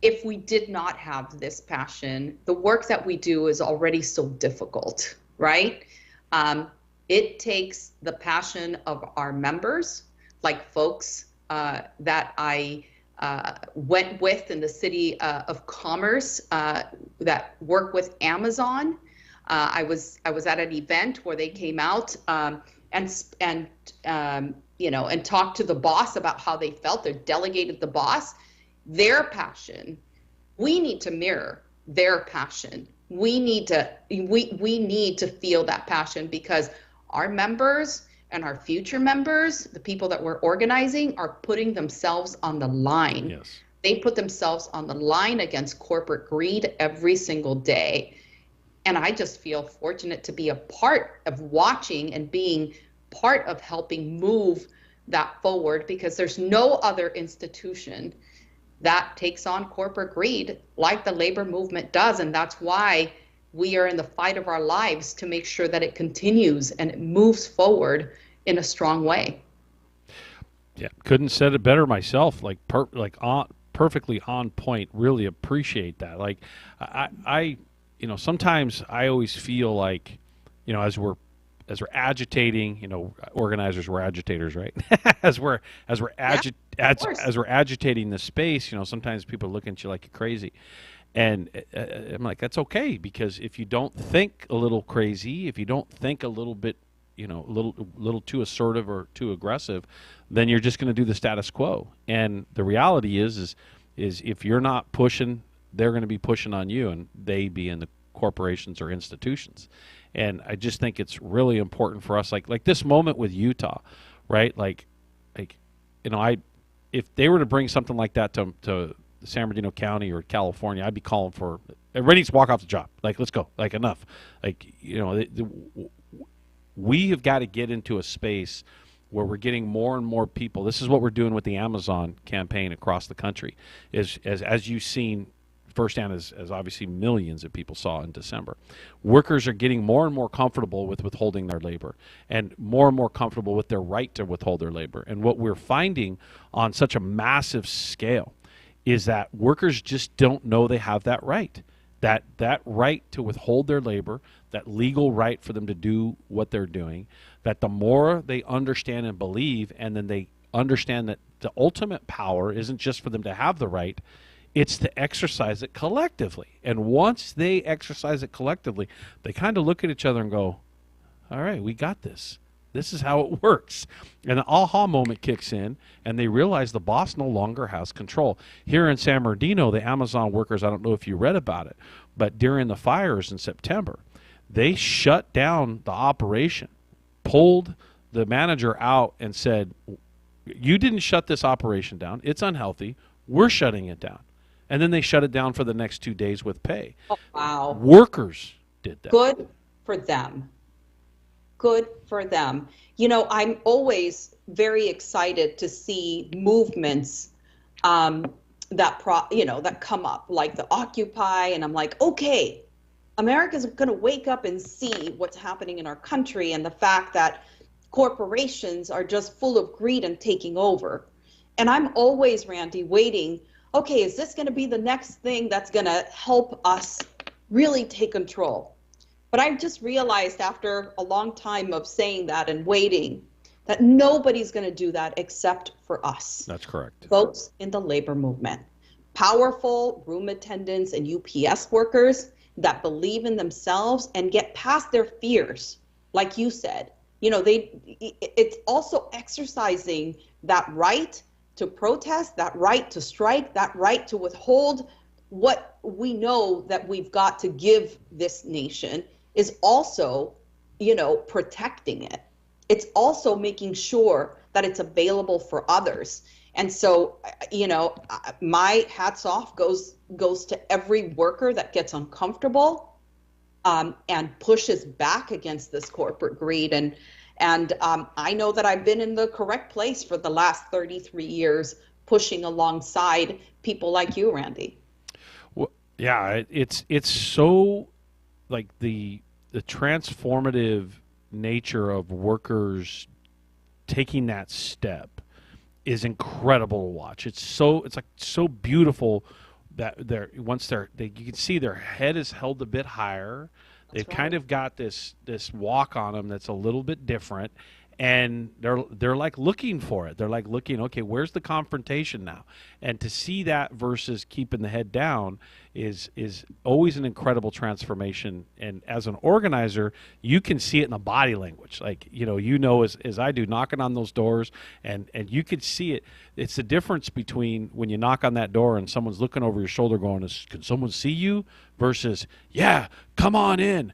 if we did not have this passion, the work that we do is already so difficult, right? It takes the passion of our members, like folks that I went with in the city of Commerce that work with Amazon. I was at an event where they came out and talked to the boss about how they felt. They delegated the boss. Their passion, we need to mirror their passion. We need to feel that passion because our members and our future members, the people that we're organizing, are putting themselves on the line. Yes. They put themselves on the line against corporate greed every single day. And I just feel fortunate to be a part of watching and being part of helping move that forward, because there's no other institution that takes on corporate greed like the labor movement does. And that's why we are in the fight of our lives to make sure that it continues and it moves forward in a strong way. Yeah, couldn't said it better myself. Perfectly on point. Really appreciate that. Like, I sometimes I always feel like, as we're agitating, organizers, we're agitators, right? as we're agitating the space, sometimes people look at you like you're crazy. And I'm like, that's okay, because if you don't think a little crazy, if you don't think a little bit, a little too assertive or too aggressive, then you're just going to do the status quo. And the reality is if you're not pushing, they're going to be pushing on you, and they be in the corporations or institutions. And I just think it's really important for us, like this moment with Utah, right? If they were to bring something like that to San Bernardino County or California, I'd be calling for everybody needs to walk off the job. Like, let's go. Like, enough. We have got to get into a space where we're getting more and more people. This is what we're doing with the Amazon campaign across the country. As you've seen firsthand, as obviously millions of people saw in December, workers are getting more and more comfortable with withholding their labor, and more comfortable with their right to withhold their labor. And what we're finding on such a massive scale is that workers just don't know they have that right. That right to withhold their labor, that legal right for them to do what they're doing, that the more they understand and believe, and then they understand that the ultimate power isn't just for them to have the right, it's to exercise it collectively. And once they exercise it collectively, they kind of look at each other and go, all right, we got this. This is how it works. And the aha moment kicks in, and they realize the boss no longer has control. Here in San Bernardino, the Amazon workers, I don't know if you read about it, but during the fires in September, they shut down the operation, pulled the manager out and said, you didn't shut this operation down. It's unhealthy. We're shutting it down. And then they shut it down for the next 2 days with pay. Oh, wow. Workers did that. Good for them. Good for them. I'm always very excited to see movements that come up, like the Occupy, and I'm like, okay, America's going to wake up and see what's happening in our country and the fact that corporations are just full of greed and taking over. And I'm always, Randy, waiting, okay, is this going to be the next thing that's going to help us really take control? But I've just realized after a long time of saying that and waiting that nobody's going to do that except for us. That's correct. Folks in the labor movement. powerful room attendants and UPS workers that believe in themselves and get past their fears, like you said. It's also exercising that right to protest, that right to strike, that right to withhold what we know that we've got to give this nation, is also, protecting it. It's also making sure that it's available for others. And so, my hats off goes to every worker that gets uncomfortable and pushes back against this corporate greed. And I know that I've been in the correct place for the last 33 years, pushing alongside people like you, Randy. Well, yeah, it's so like the transformative nature of workers taking that step is incredible to watch. It's like so beautiful that you can see their head is held a bit higher. They've kind of got this walk on them that's a little bit different, and they're like looking for it. They're like looking, okay, where's the confrontation now? And to see that versus keeping the head down is always an incredible transformation. And as an organizer, you can see it in the body language. Like, as I do, knocking on those doors, and you could see it. It's the difference between when you knock on that door and someone's looking over your shoulder going, can someone see you? Versus, yeah, come on in.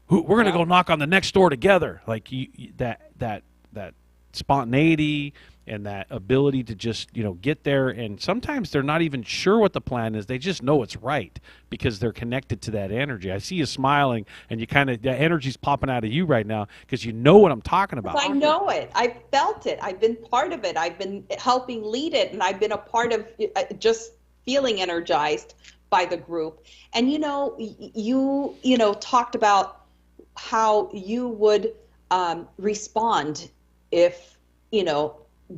We're going to go knock on the next door together. Like that spontaneity and that ability to just, get there. And sometimes they're not even sure what the plan is. They just know it's right because they're connected to that energy. I see you smiling, and you the energy's popping out of you right now because you know what I'm talking about. I know it. I felt it. I've been part of it. I've been helping lead it, and I've been a part of just feeling energized by the group. And you talked about how you would respond if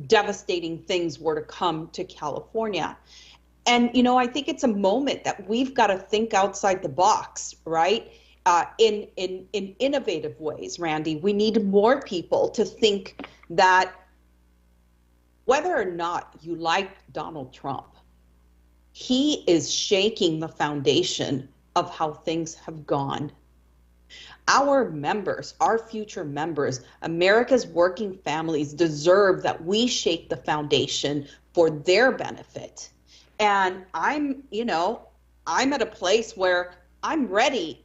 devastating things were to come to California. And I think it's a moment that we've got to think outside the box, right? In innovative ways, Randy. We need more people to think that whether or not you like Donald Trump, he is shaking the foundation of how things have gone. Our members, our future members, America's working families deserve that we shake the foundation for their benefit. And I'm at a place where I'm ready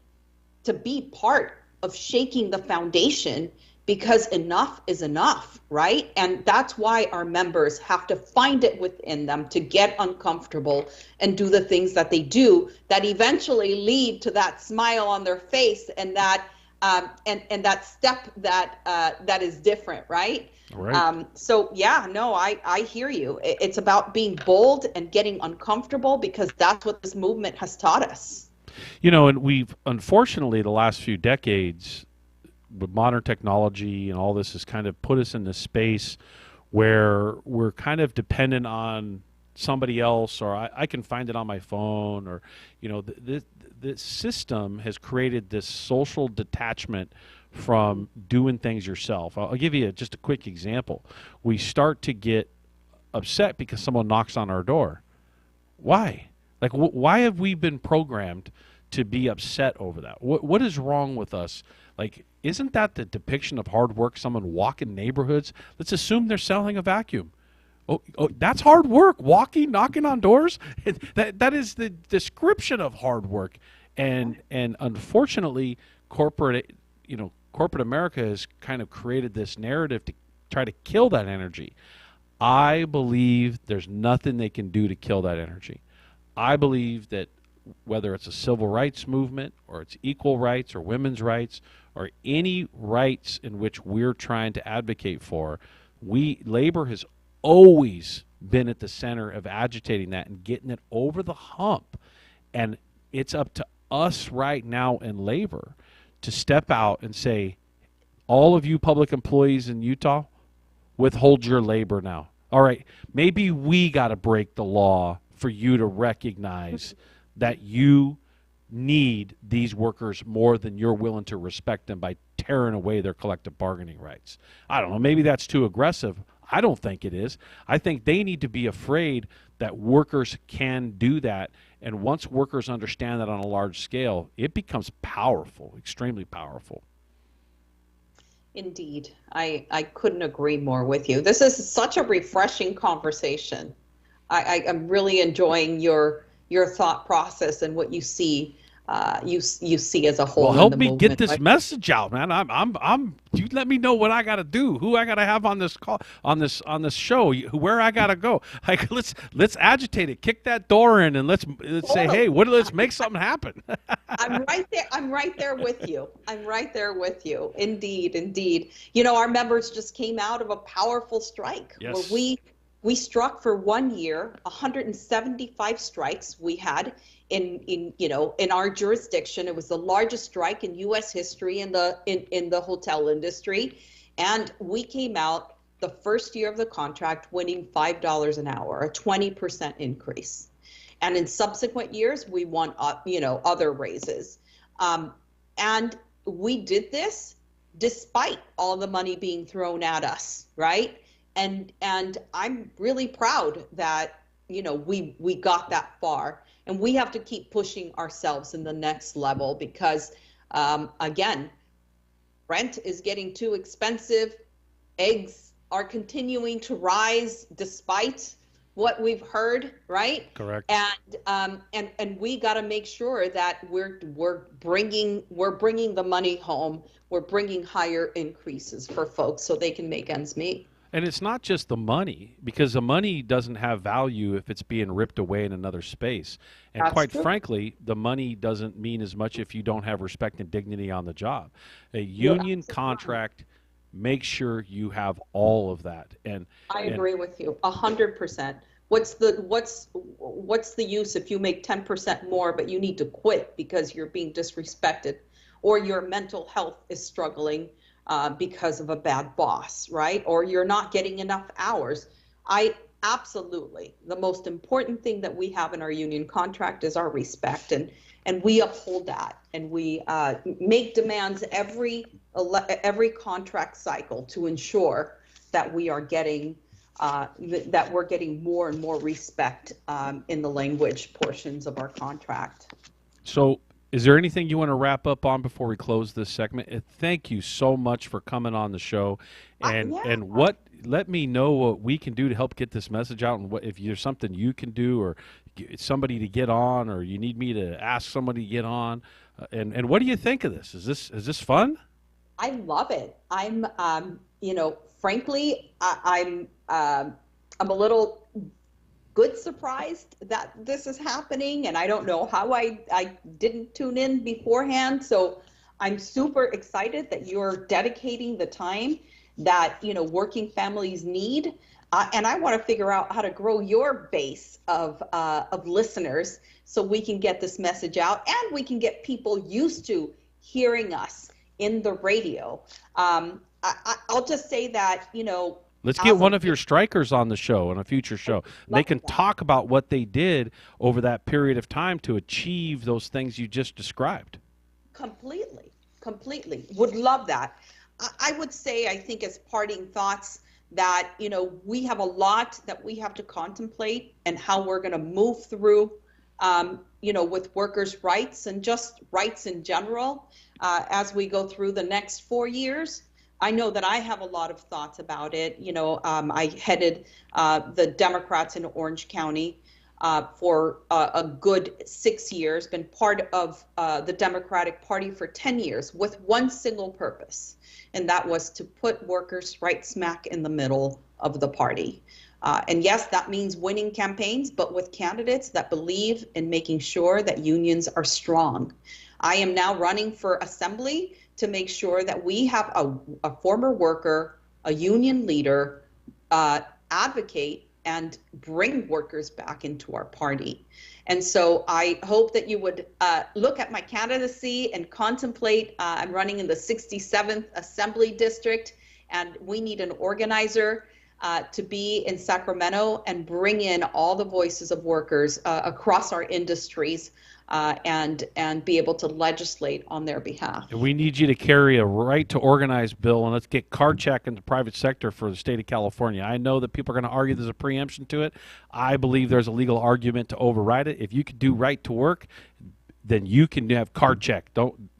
to be part of shaking the foundation, because enough is enough, right? And that's why our members have to find it within them to get uncomfortable and do the things that they do that eventually lead to that smile on their face and that and that step that is different, right? Right. So yeah, no, I hear you. It's about being bold and getting uncomfortable, because that's what this movement has taught us. And we've, unfortunately, the last few decades, with modern technology and all this, has kind of put us in this space where we're kind of dependent on somebody else, or I can find it on my phone, or the system has created this social detachment from doing things yourself. I'll give you just a quick example. We start to get upset because someone knocks on our door. Why? Like, why have we been programmed to be upset over that? What is wrong with us? Like, isn't that the depiction of hard work? Someone walking neighborhoods. Let's assume they're selling a vacuum. Oh, that's hard work. Walking, knocking on doors. That is the description of hard work. And unfortunately, corporate America has kind of created this narrative to try to kill that energy. I believe there's nothing they can do to kill that energy. I believe that whether it's a civil rights movement, or it's equal rights, or women's rights, or any rights in which we're trying to advocate for, labor has always been at the center of agitating that and getting it over the hump. And it's up to us right now in labor to step out and say, all of you public employees in Utah, withhold your labor now. All right, maybe we got to break the law for you to recognize that you need these workers more than you're willing to respect them by tearing away their collective bargaining rights. I don't know, maybe that's too aggressive. I don't think it is. I think they need to be afraid that workers can do that. And once workers understand that on a large scale, it becomes powerful, extremely powerful. Indeed. I couldn't agree more with you. This is such a refreshing conversation. I'm really enjoying your thought process and what you see you see as a whole. Well, in help the me movement. get this message out, man. You let me know what I got to do, who I got to have on this call, on this show, where I got to go. Like, let's agitate it, kick that door in, and let's say, hey, let's make something happen. I'm right there. I'm right there with you. I'm right there with you. Indeed. You know, our members just came out of a powerful strike Yes. where we struck for 1 year, 175 strikes we had in our jurisdiction. It was the largest strike in U.S. history in the hotel industry, and we came out the first year of the contract winning $5 an hour, a 20% increase. And in subsequent years, we won other raises, and we did this despite all the money being thrown at us, right? And I'm really proud that we got that far. And we have to keep pushing ourselves in the next level because, again, rent is getting too expensive. Eggs are continuing to rise despite what we've heard, right? Correct. And we got to make sure that we're bringing the money home. We're bringing higher increases for folks so they can make ends meet. And it's not just the money, because the money doesn't have value if it's being ripped away in another space. And That's quite true. frankly, the money doesn't mean as much if you don't have respect and dignity on the job. A union contract makes sure you have all of that. And I agree with you 100%. What's the use if you make 10% more, but you need to quit because you're being disrespected or your mental health is struggling because of a bad boss, right? Or you're not getting enough hours. Absolutely. The most important thing that we have in our union contract is our respect, and we uphold that, and we make demands every contract cycle to ensure that we are getting that we're getting more and more respect in the language portions of our contract. so, is there anything you want to wrap up on before we close this segment? Thank you so much for coming on the show, and let me know what we can do to help get this message out, and if there's something you can do, or somebody to get on, or you need me to ask somebody to get on, and what do you think of this? Is this fun? I love it. I'm frankly, I'm a little good surprised that this is happening, and I don't know how I didn't tune in beforehand. So I'm super excited that you're dedicating the time that working families need, and I want to figure out how to grow your base of listeners so we can get this message out and we can get people used to hearing us in the radio. I'll just say that Let's get one of your strikers on the show, on a future show. They can talk about what they did over that period of time to achieve those things you just described. Completely. Would love that. I would say, I think as parting thoughts, that, we have a lot that we have to contemplate and how we're going to move through, with workers' rights and just rights in general as we go through the next 4 years. I know that I have a lot of thoughts about it. I headed the Democrats in Orange County for a good 6 years, been part of the Democratic Party for 10 years with one single purpose, and that was to put workers right smack in the middle of the party. And yes, that means winning campaigns, but with candidates that believe in making sure that unions are strong. I am now running for assembly to make sure that we have a former worker, a union leader, advocate and bring workers back into our party. And so I hope that you would look at my candidacy and contemplate. I'm running in the 67th Assembly District, and we need an organizer to be in Sacramento and bring in all the voices of workers across our industries and be able to legislate on their behalf. And we need you to carry a right to organize bill, and let's get card check in the private sector for the state of California. I know that people are going to argue there's a preemption to it. I believe there's a legal argument to override it. If you could do right to work, then you can have card check.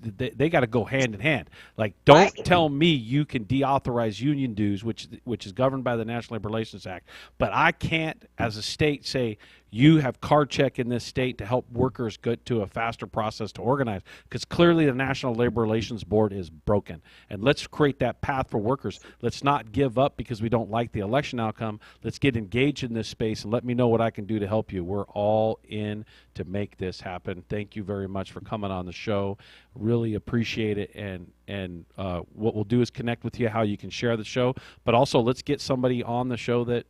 They got to go hand in hand. Like, don't tell me you can deauthorize union dues, which is governed by the National Labor Relations Act, but I can't, as a state, say you have card check in this state to help workers get to a faster process to organize, because clearly the National Labor Relations Board is broken. And let's create that path for workers. Let's not give up because we don't like the election outcome. Let's get engaged in this space and let me know what I can do to help you. We're all in to make this happen. Thank you very much for coming on the show. Really appreciate it. And what we'll do is connect with you how you can share the show, but also let's get somebody on the show that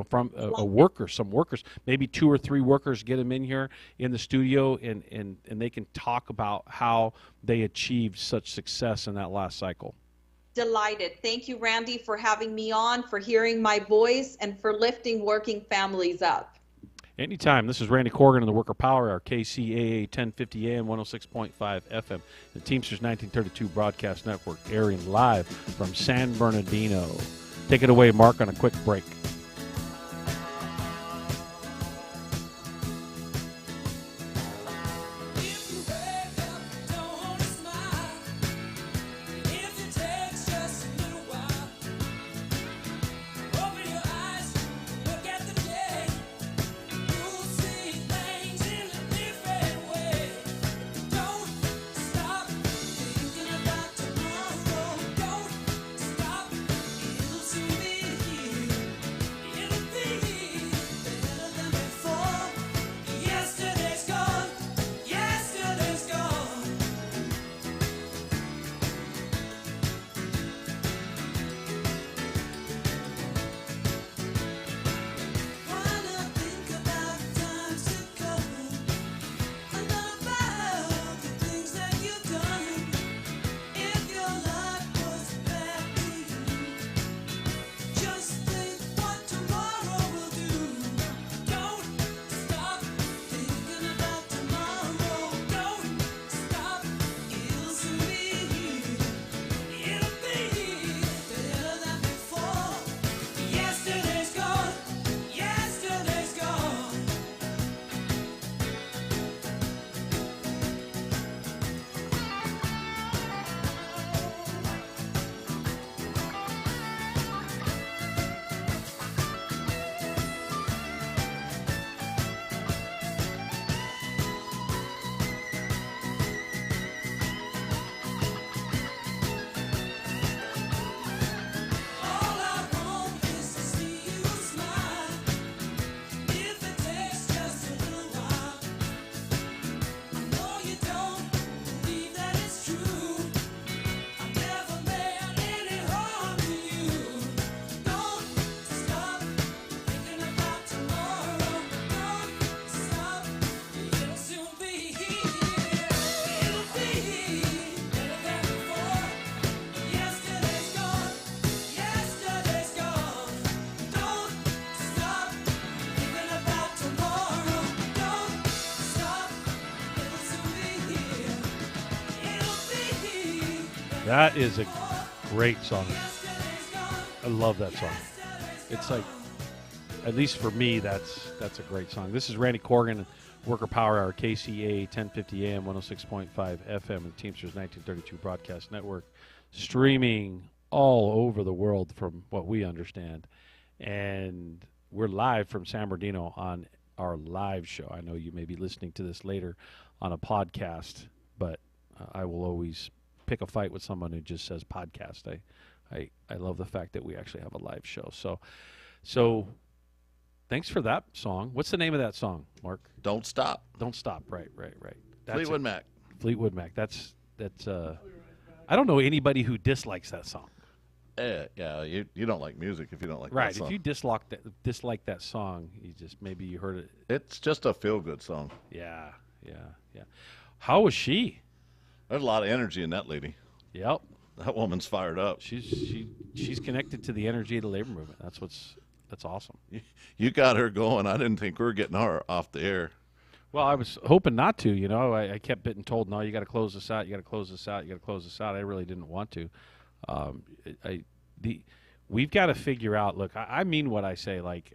from a worker, some workers, maybe 2 or 3 workers, get them in here in the studio and they can talk about how they achieved such success in that last cycle. Delighted. Thank you, Randy, for having me on, for hearing my voice, and for lifting working families up. Anytime. This is Randy Corrigan of the Worker Power Hour, KCAA 1050 AM, 106.5 FM, the Teamsters 1932 Broadcast Network, airing live from San Bernardino. Take it away, Mark, on a quick break. That is a great song. I love that song. It's like, at least for me, that's a great song. This is Randy Corrigan, Worker Power Hour, KCAA 1050 AM, 106.5 FM, and Teamsters 1932 Broadcast Network, streaming all over the world from what we understand. And we're live from San Bernardino on our live show. I know you may be listening to this later on a podcast, but I will always pick a fight with someone who just says podcast. I love the fact that we actually have a live show. So thanks for that song. What's the name of that song, Mark? Don't Stop. Don't Stop. Right. That's Fleetwood Mac. Fleetwood Mac. That's I don't know anybody who dislikes that song. Yeah, you don't like music if you don't like right. that song. If you dislike that song, maybe you heard it. It's just a feel-good song. Yeah. How was she? There's a lot of energy in that lady. Yep. That woman's fired up. She's connected to the energy of the labor movement. That's awesome. You got her going. I didn't think we were getting her off the air. Well, I was hoping not to. You know, I kept getting told, no, you got to close this out. You got to close this out. You got to close this out. I really didn't want to. We've got to figure out. Look, I mean what I say. Like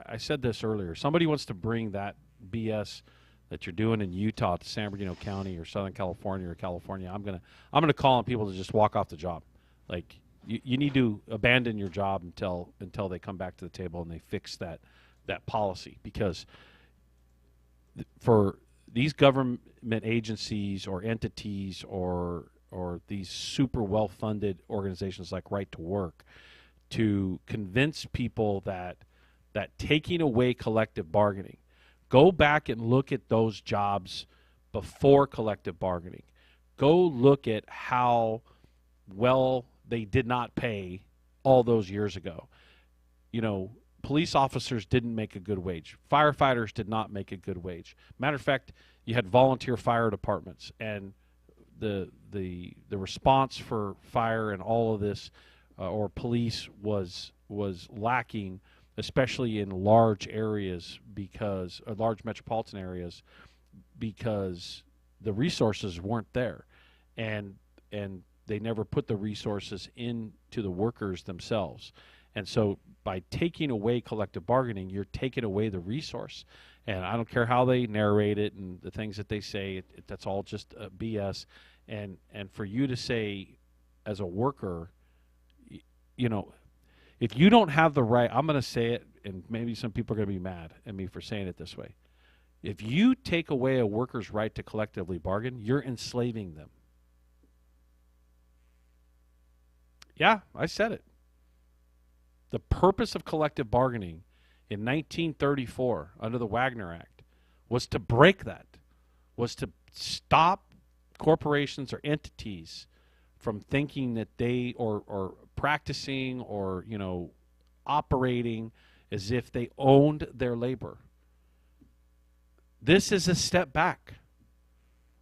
I said this earlier. Somebody wants to bring that BS that you're doing in Utah to San Bernardino County or Southern California or California. I'm gonna call on people to just walk off the job. Like you need to abandon your job until they come back to the table and they fix that policy, because for these government agencies or entities or these super well-funded organizations like Right to Work to convince people that taking away collective bargaining, go back and look at those jobs before collective bargaining. Go look at how well they did not pay all those years ago. You know, police officers didn't make a good wage. Firefighters did not make a good wage. Matter of fact, you had volunteer fire departments, and the response for fire and all of this or police was lacking, especially in large areas, because large metropolitan areas, because the resources weren't there, and they never put the resources into the workers themselves. And so by taking away collective bargaining, you're taking away the resource. And I don't care how they narrate it and the things that they say, that's all just BS. And for you to say as a worker, you know, if you don't have the right, I'm going to say it, and maybe some people are going to be mad at me for saying it this way. If you take away a worker's right to collectively bargain, you're enslaving them. Yeah, I said it. The purpose of collective bargaining in 1934 under the Wagner Act was to break that, was to stop corporations or entities from thinking that they or practicing or, you know, operating as if they owned their labor. This is a step back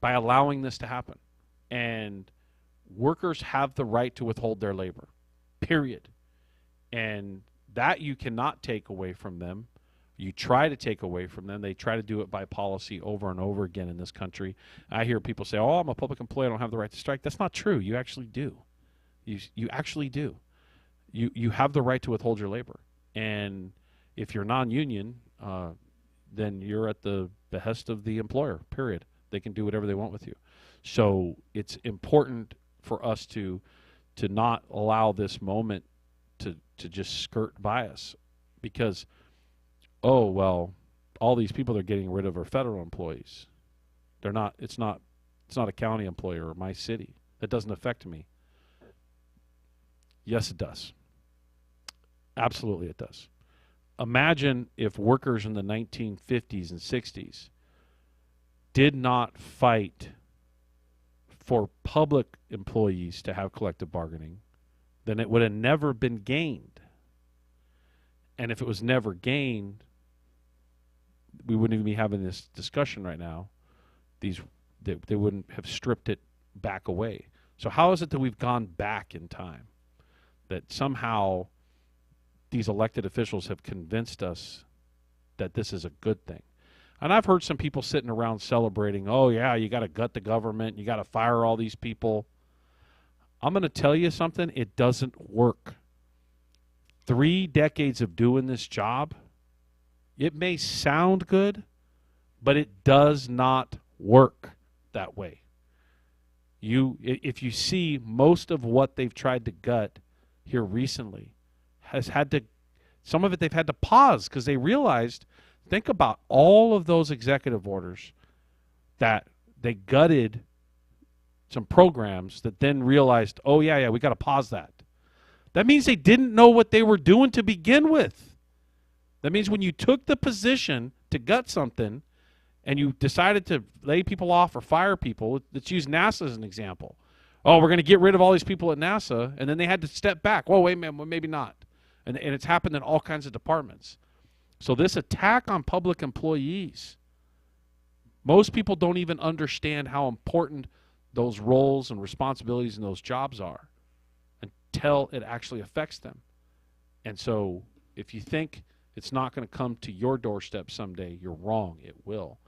by allowing this to happen. And workers have the right to withhold their labor, period. And that you cannot take away from them. You try to take away from them. They try to do it by policy over and over again in this country. I hear people say, oh, I'm a public employee, I don't have the right to strike. That's not true. You actually do. You actually do. You have the right to withhold your labor. And if you're non-union, then you're at the behest of the employer, period. They can do whatever they want with you. So it's important for us to not allow this moment to just skirt by us, because, oh, well, all these people they're getting rid of are federal employees. They're not. It's not a county employer or my city. That doesn't affect me. Yes, it does. Absolutely, it does. Imagine if workers in the 1950s and 60s did not fight for public employees to have collective bargaining, then it would have never been gained. And if it was never gained, we wouldn't even be having this discussion right now. They wouldn't have stripped it back away. So how is it that we've gone back in time? That somehow these elected officials have convinced us that this is a good thing. And I've heard some people sitting around celebrating, oh, yeah, you got to gut the government, you got to fire all these people. I'm going to tell you something, it doesn't work. 3 decades of doing this job, it may sound good, but it does not work that way. If you see most of what they've tried to gut here recently, some of it they've had to pause because they realized, think about all of those executive orders that they gutted some programs that then realized, oh, yeah, we got to pause that. That means they didn't know what they were doing to begin with. That means when you took the position to gut something and you decided to lay people off or fire people, let's use NASA as an example. Oh, we're going to get rid of all these people at NASA, and then they had to step back. Well, wait a minute, well, maybe not. And it's happened in all kinds of departments. So this attack on public employees, most people don't even understand how important those roles and responsibilities in those jobs are until it actually affects them. And so if you think it's not going to come to your doorstep someday, you're wrong. It will.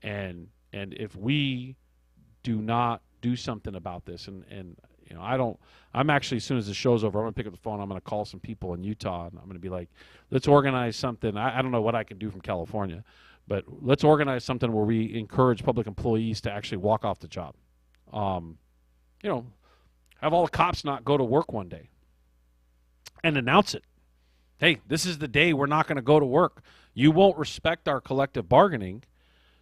And if we do not do something about this, and you know, I'm actually, as soon as the show's over, I'm going to pick up the phone, I'm going to call some people in Utah, and I'm going to be like, let's organize something. I don't know what I can do from California, but let's organize something where we encourage public employees to actually walk off the job. You know, have all the cops not go to work one day and announce it. Hey, this is the day we're not going to go to work. You won't respect our collective bargaining,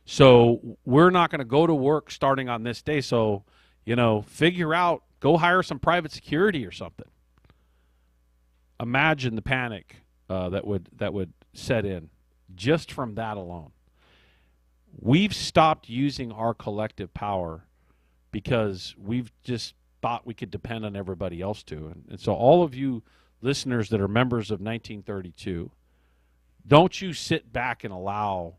so we're not going to go to work starting on this day. So, you know, figure out, go hire some private security or something. Imagine the panic that would set in just from that alone. We've stopped using our collective power because we've just thought we could depend on everybody else to. And so all of you listeners that are members of 1932, don't you sit back and allow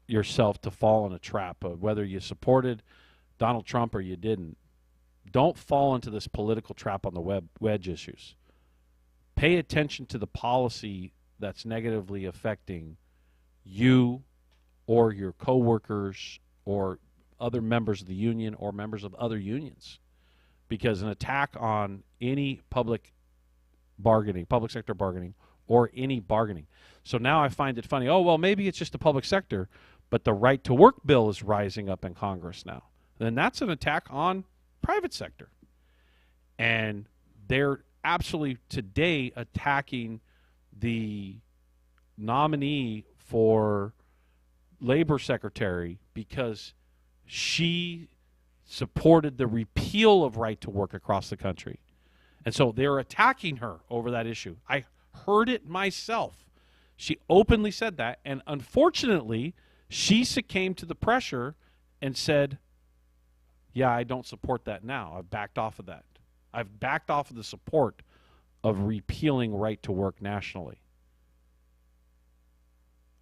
yourself to fall in a trap of whether you supported Donald Trump or you didn't. Don't fall into this political trap on the wedge issues. Pay attention to the policy that's negatively affecting you or your coworkers or other members of the union or members of other unions. Because an attack on any public bargaining, public sector bargaining, or any bargaining. So now I find it funny, oh, well, maybe it's just the public sector, but the right to work bill is rising up in Congress now. Then that's an attack on private sector. And they're absolutely today attacking the nominee for labor secretary because she supported the repeal of right to work across the country. And so they're attacking her over that issue. I heard it myself. She openly said that, and unfortunately, she succumbed to the pressure and said, yeah, I don't support that now. I've backed off of that. I've backed off of the support of repealing right to work nationally.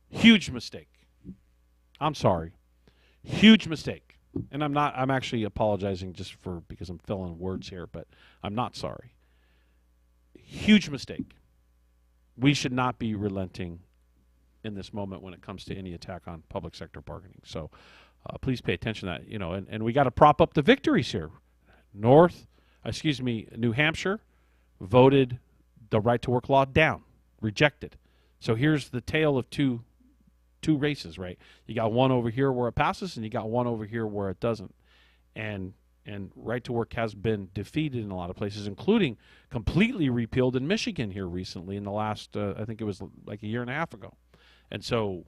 Huge mistake. I'm sorry. Huge mistake. And I'm actually apologizing just because I'm filling words here, but I'm not sorry. Huge mistake. We should not be relenting in this moment when it comes to any attack on public sector bargaining. So please pay attention to that, you know, and we got to prop up the victories here. New Hampshire voted the right to work law down, rejected. So here's the tale of two races, right? You got one over here where it passes, and you got one over here where it doesn't. And right to work has been defeated in a lot of places, including completely repealed in Michigan here recently in the last, I think it was like a year and a half ago. And so,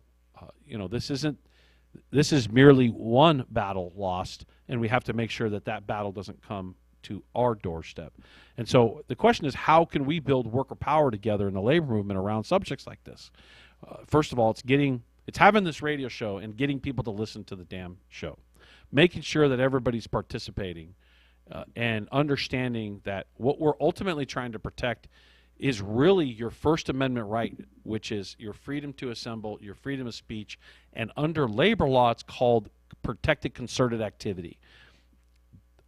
you know, this is merely one battle lost, and we have to make sure that that battle doesn't come to our doorstep. And so the question is, how can we build worker power together in the labor movement around subjects like this? First of all, it's having this radio show and getting people to listen to the damn show. Making sure that everybody's participating and understanding that what we're ultimately trying to protect is really your First Amendment right, which is your freedom to assemble, your freedom of speech, and under labor law, it's called protected concerted activity.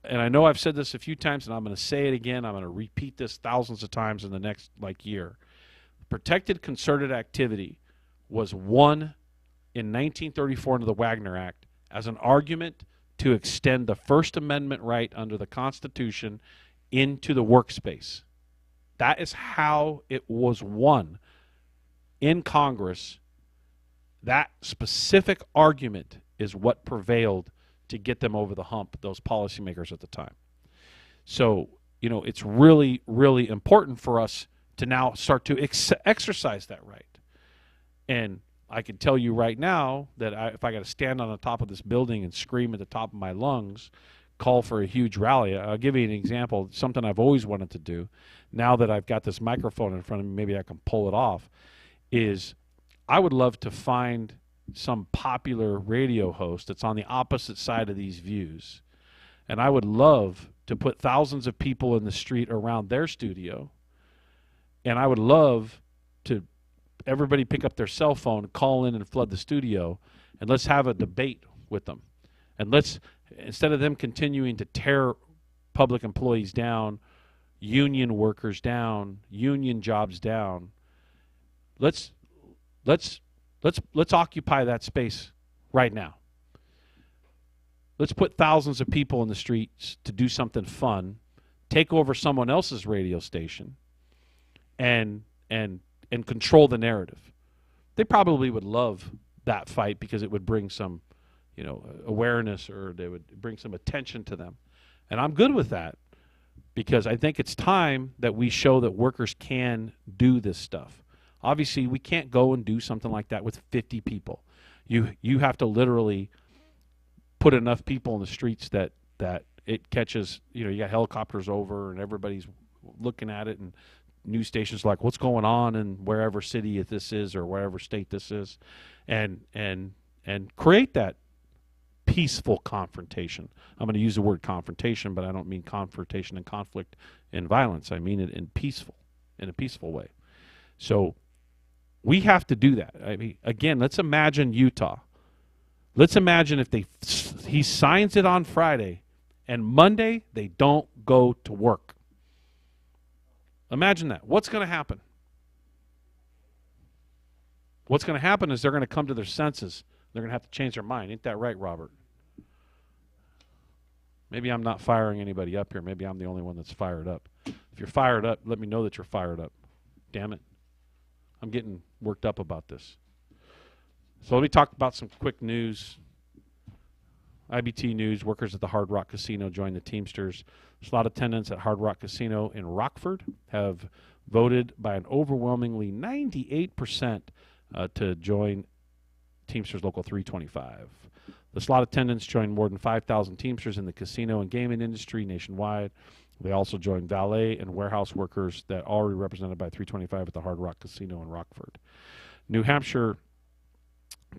And I know I've said this a few times, and I'm going to say it again. I'm going to repeat this thousands of times in the next year. Protected concerted activity was won in 1934 under the Wagner Act as an argument to extend the First Amendment right under the Constitution into the workspace. That is how it was won in Congress. That specific argument is what prevailed to get them over the hump, those policymakers at the time. So, you know, it's really, really important for us to now start to exercise that right. And I can tell you right now that if I got to stand on the top of this building and scream at the top of my lungs, call for a huge rally. I'll give you an example, something I've always wanted to do. Now that I've got this microphone in front of me, maybe I can pull it off, is I would love to find some popular radio host that's on the opposite side of these views. And I would love to put thousands of people in the street around their studio. And I would love to everybody pick up their cell phone, call in and flood the studio, and let's have a debate with them. And let's, instead of them continuing to tear public employees down, union workers down, union jobs down, let's occupy that space right now. Let's put thousands of people in the streets to do something fun, take over someone else's radio station, and control the narrative. They probably would love that fight because it would bring some, awareness, or they would bring some attention to them. And I'm good with that because I think it's time that we show that workers can do this stuff. Obviously, we can't go and do something like that with 50 people. You have to literally put enough people in the streets that it catches, you got helicopters over and everybody's looking at it, and news stations like, what's going on in wherever city this is or wherever state this is, and create that peaceful confrontation. I'm going to use the word confrontation, but I don't mean confrontation and conflict and violence. I mean it in a peaceful way. So we have to do that. I mean, again, let's imagine Utah. Let's imagine if he signs it on Friday and Monday they don't go to work. Imagine that. What's going to happen? What's going to happen is they're going to come to their senses. They're going to have to change their mind. Ain't that right, Robert? Maybe I'm not firing anybody up here. Maybe I'm the only one that's fired up. If you're fired up, let me know that you're fired up. Damn it. I'm getting worked up about this. So let me talk about some quick news. IBT news, workers at the Hard Rock Casino joined the Teamsters. Slot attendants at Hard Rock Casino in Rockford have voted by an overwhelmingly 98% to join Teamsters Local 325. The slot attendants joined more than 5,000 Teamsters in the casino and gaming industry nationwide. They also joined valet and warehouse workers that are already represented by 325 at the Hard Rock Casino in Rockford. New Hampshire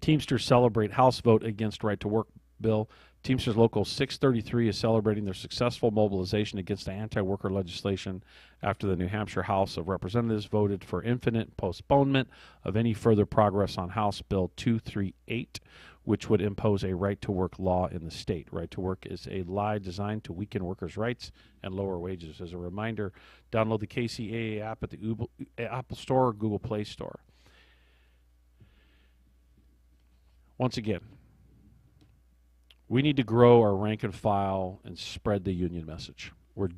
Teamsters celebrate House vote against right to work bill. Teamsters Local 633 is celebrating their successful mobilization against the anti-worker legislation after the New Hampshire House of Representatives voted for infinite postponement of any further progress on House Bill 238, which would impose a right-to-work law in the state. Right to work is a lie designed to weaken workers' rights and lower wages. As a reminder, download the KCAA app at the Apple Store or Google Play Store. Once again, we need to grow our rank and file and spread the union message. We're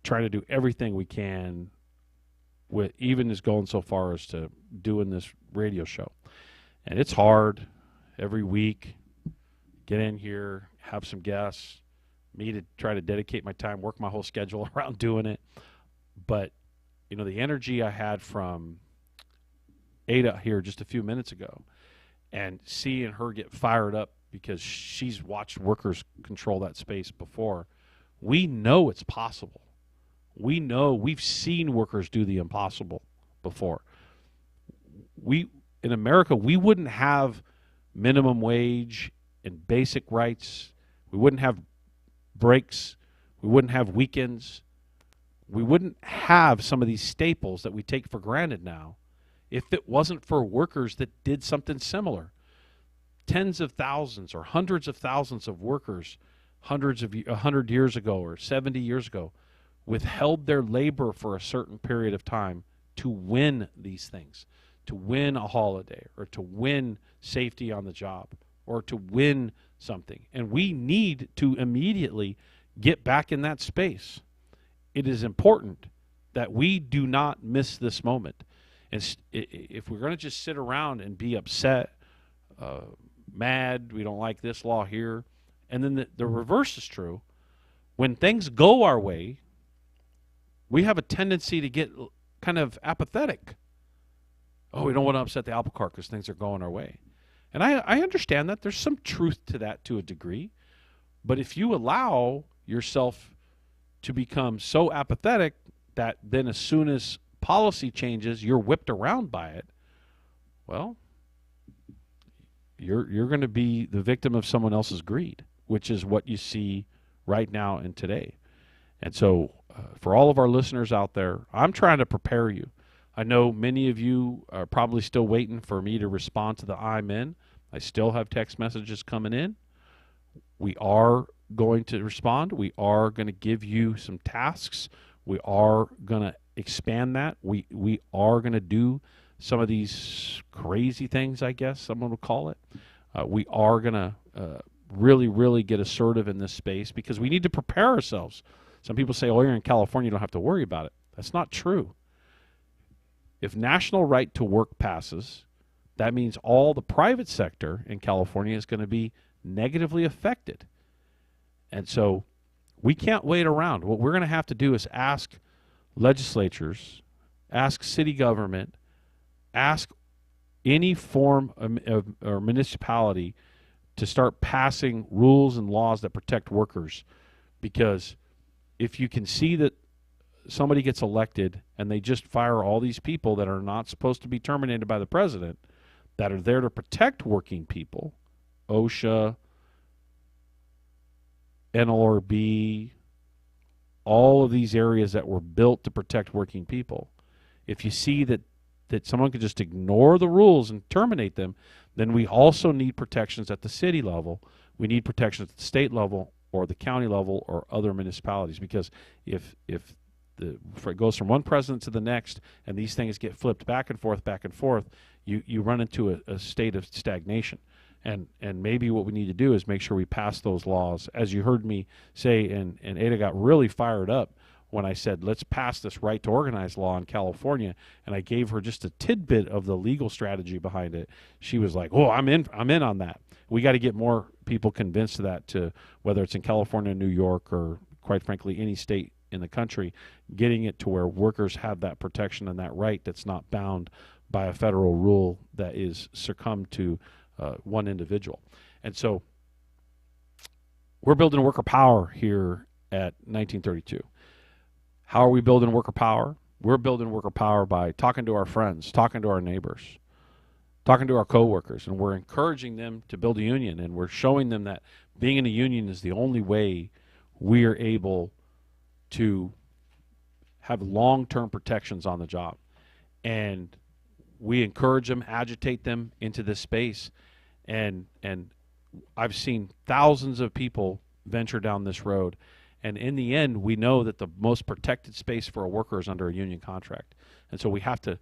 trying to do everything we can, with even as going so far as to doing this radio show. And it's hard every week. Get in here, have some guests, me to try to dedicate my time, work my whole schedule around doing it. But, the energy I had from Ada here just a few minutes ago, and seeing her get fired up because she's watched workers control that space before, we know it's possible. We know we've seen workers do the impossible before. In America, we wouldn't have minimum wage and basic rights. We wouldn't have breaks. We wouldn't have weekends. We wouldn't have some of these staples that we take for granted now if it wasn't for workers that did something similar. Tens of thousands or hundreds of thousands of workers 100 years ago or 70 years ago withheld their labor for a certain period of time to win these things, to win a holiday or to win safety on the job or to win something. And we need to immediately get back in that space. It is important that we do not miss this moment. And if we're going to just sit around and be upset, mad, we don't like this law here, and then the reverse is true. When things go our way, we have a tendency to get kind of apathetic. Oh, we don't want to upset the apple cart because things are going our way. And I understand that. There's some truth to that to a degree. But if you allow yourself to become so apathetic that then as soon as policy changes, you're whipped around by it, well, you're going to be the victim of someone else's greed, which is what you see right now and today. And so for all of our listeners out there, I'm trying to prepare you. I know many of you are probably still waiting for me to respond to the I'm in. I still have text messages coming in. We are going to respond. We are going to give you some tasks. We are going to expand that. We are going to do some of these crazy things, I guess someone would call it. We are going to really, really get assertive in this space because we need to prepare ourselves. Some people say, oh, you're in California, you don't have to worry about it. That's not true. If national right to work passes, that means all the private sector in California is going to be negatively affected. And so we can't wait around. What we're going to have to do is ask legislatures, ask city government, ask any form of or municipality to start passing rules and laws that protect workers. Because if you can see that somebody gets elected and they just fire all these people that are not supposed to be terminated by the president, that are there to protect working people, OSHA, NLRB, all of these areas that were built to protect working people. If you see that someone could just ignore the rules and terminate them, then we also need protections at the city level. We need protections at the state level or the county level or other municipalities, because if it goes from one president to the next and these things get flipped back and forth, you run into a state of stagnation. And maybe what we need to do is make sure we pass those laws. As you heard me say, and Ada got really fired up when I said, let's pass this right to organize law in California, and I gave her just a tidbit of the legal strategy behind it. She was like, oh, I'm in on that. We got to get more people convinced of that, to whether it's in California, New York, or quite frankly, any state in the country, getting it to where workers have that protection and that right that's not bound by a federal rule that is succumbed to one individual. And so we're building worker power here at 1932. How are we building worker power? We're building worker power by talking to our friends, talking to our neighbors, talking to our coworkers, and we're encouraging them to build a union, and we're showing them that being in a union is the only way we are able to have long-term protections on the job. And we encourage them, agitate them into this space, and I've seen thousands of people venture down this road. And in the end, we know that the most protected space for a worker is under a union contract. And so we have to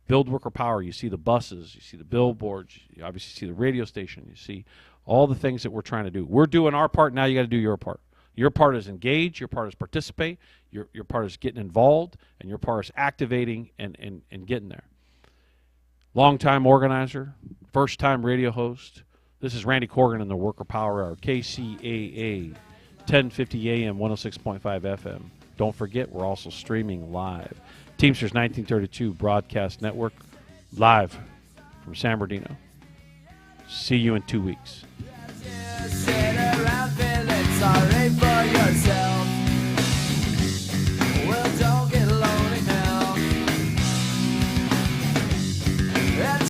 build worker power. You see the buses, you see the billboards, you obviously see the radio station, you see all the things that we're trying to do. We're doing our part, now you got to do your part. Your part is engage, your part is participate, your part is getting involved, and your part is activating and getting there. Long-time organizer, first-time radio host. This is Randy Corrigan in the Worker Power Hour, KCAA, 1050 AM, 106.5 FM. Don't forget, we're also streaming live. Teamsters 1932 Broadcast Network, live from San Bernardino. See you in 2 weeks.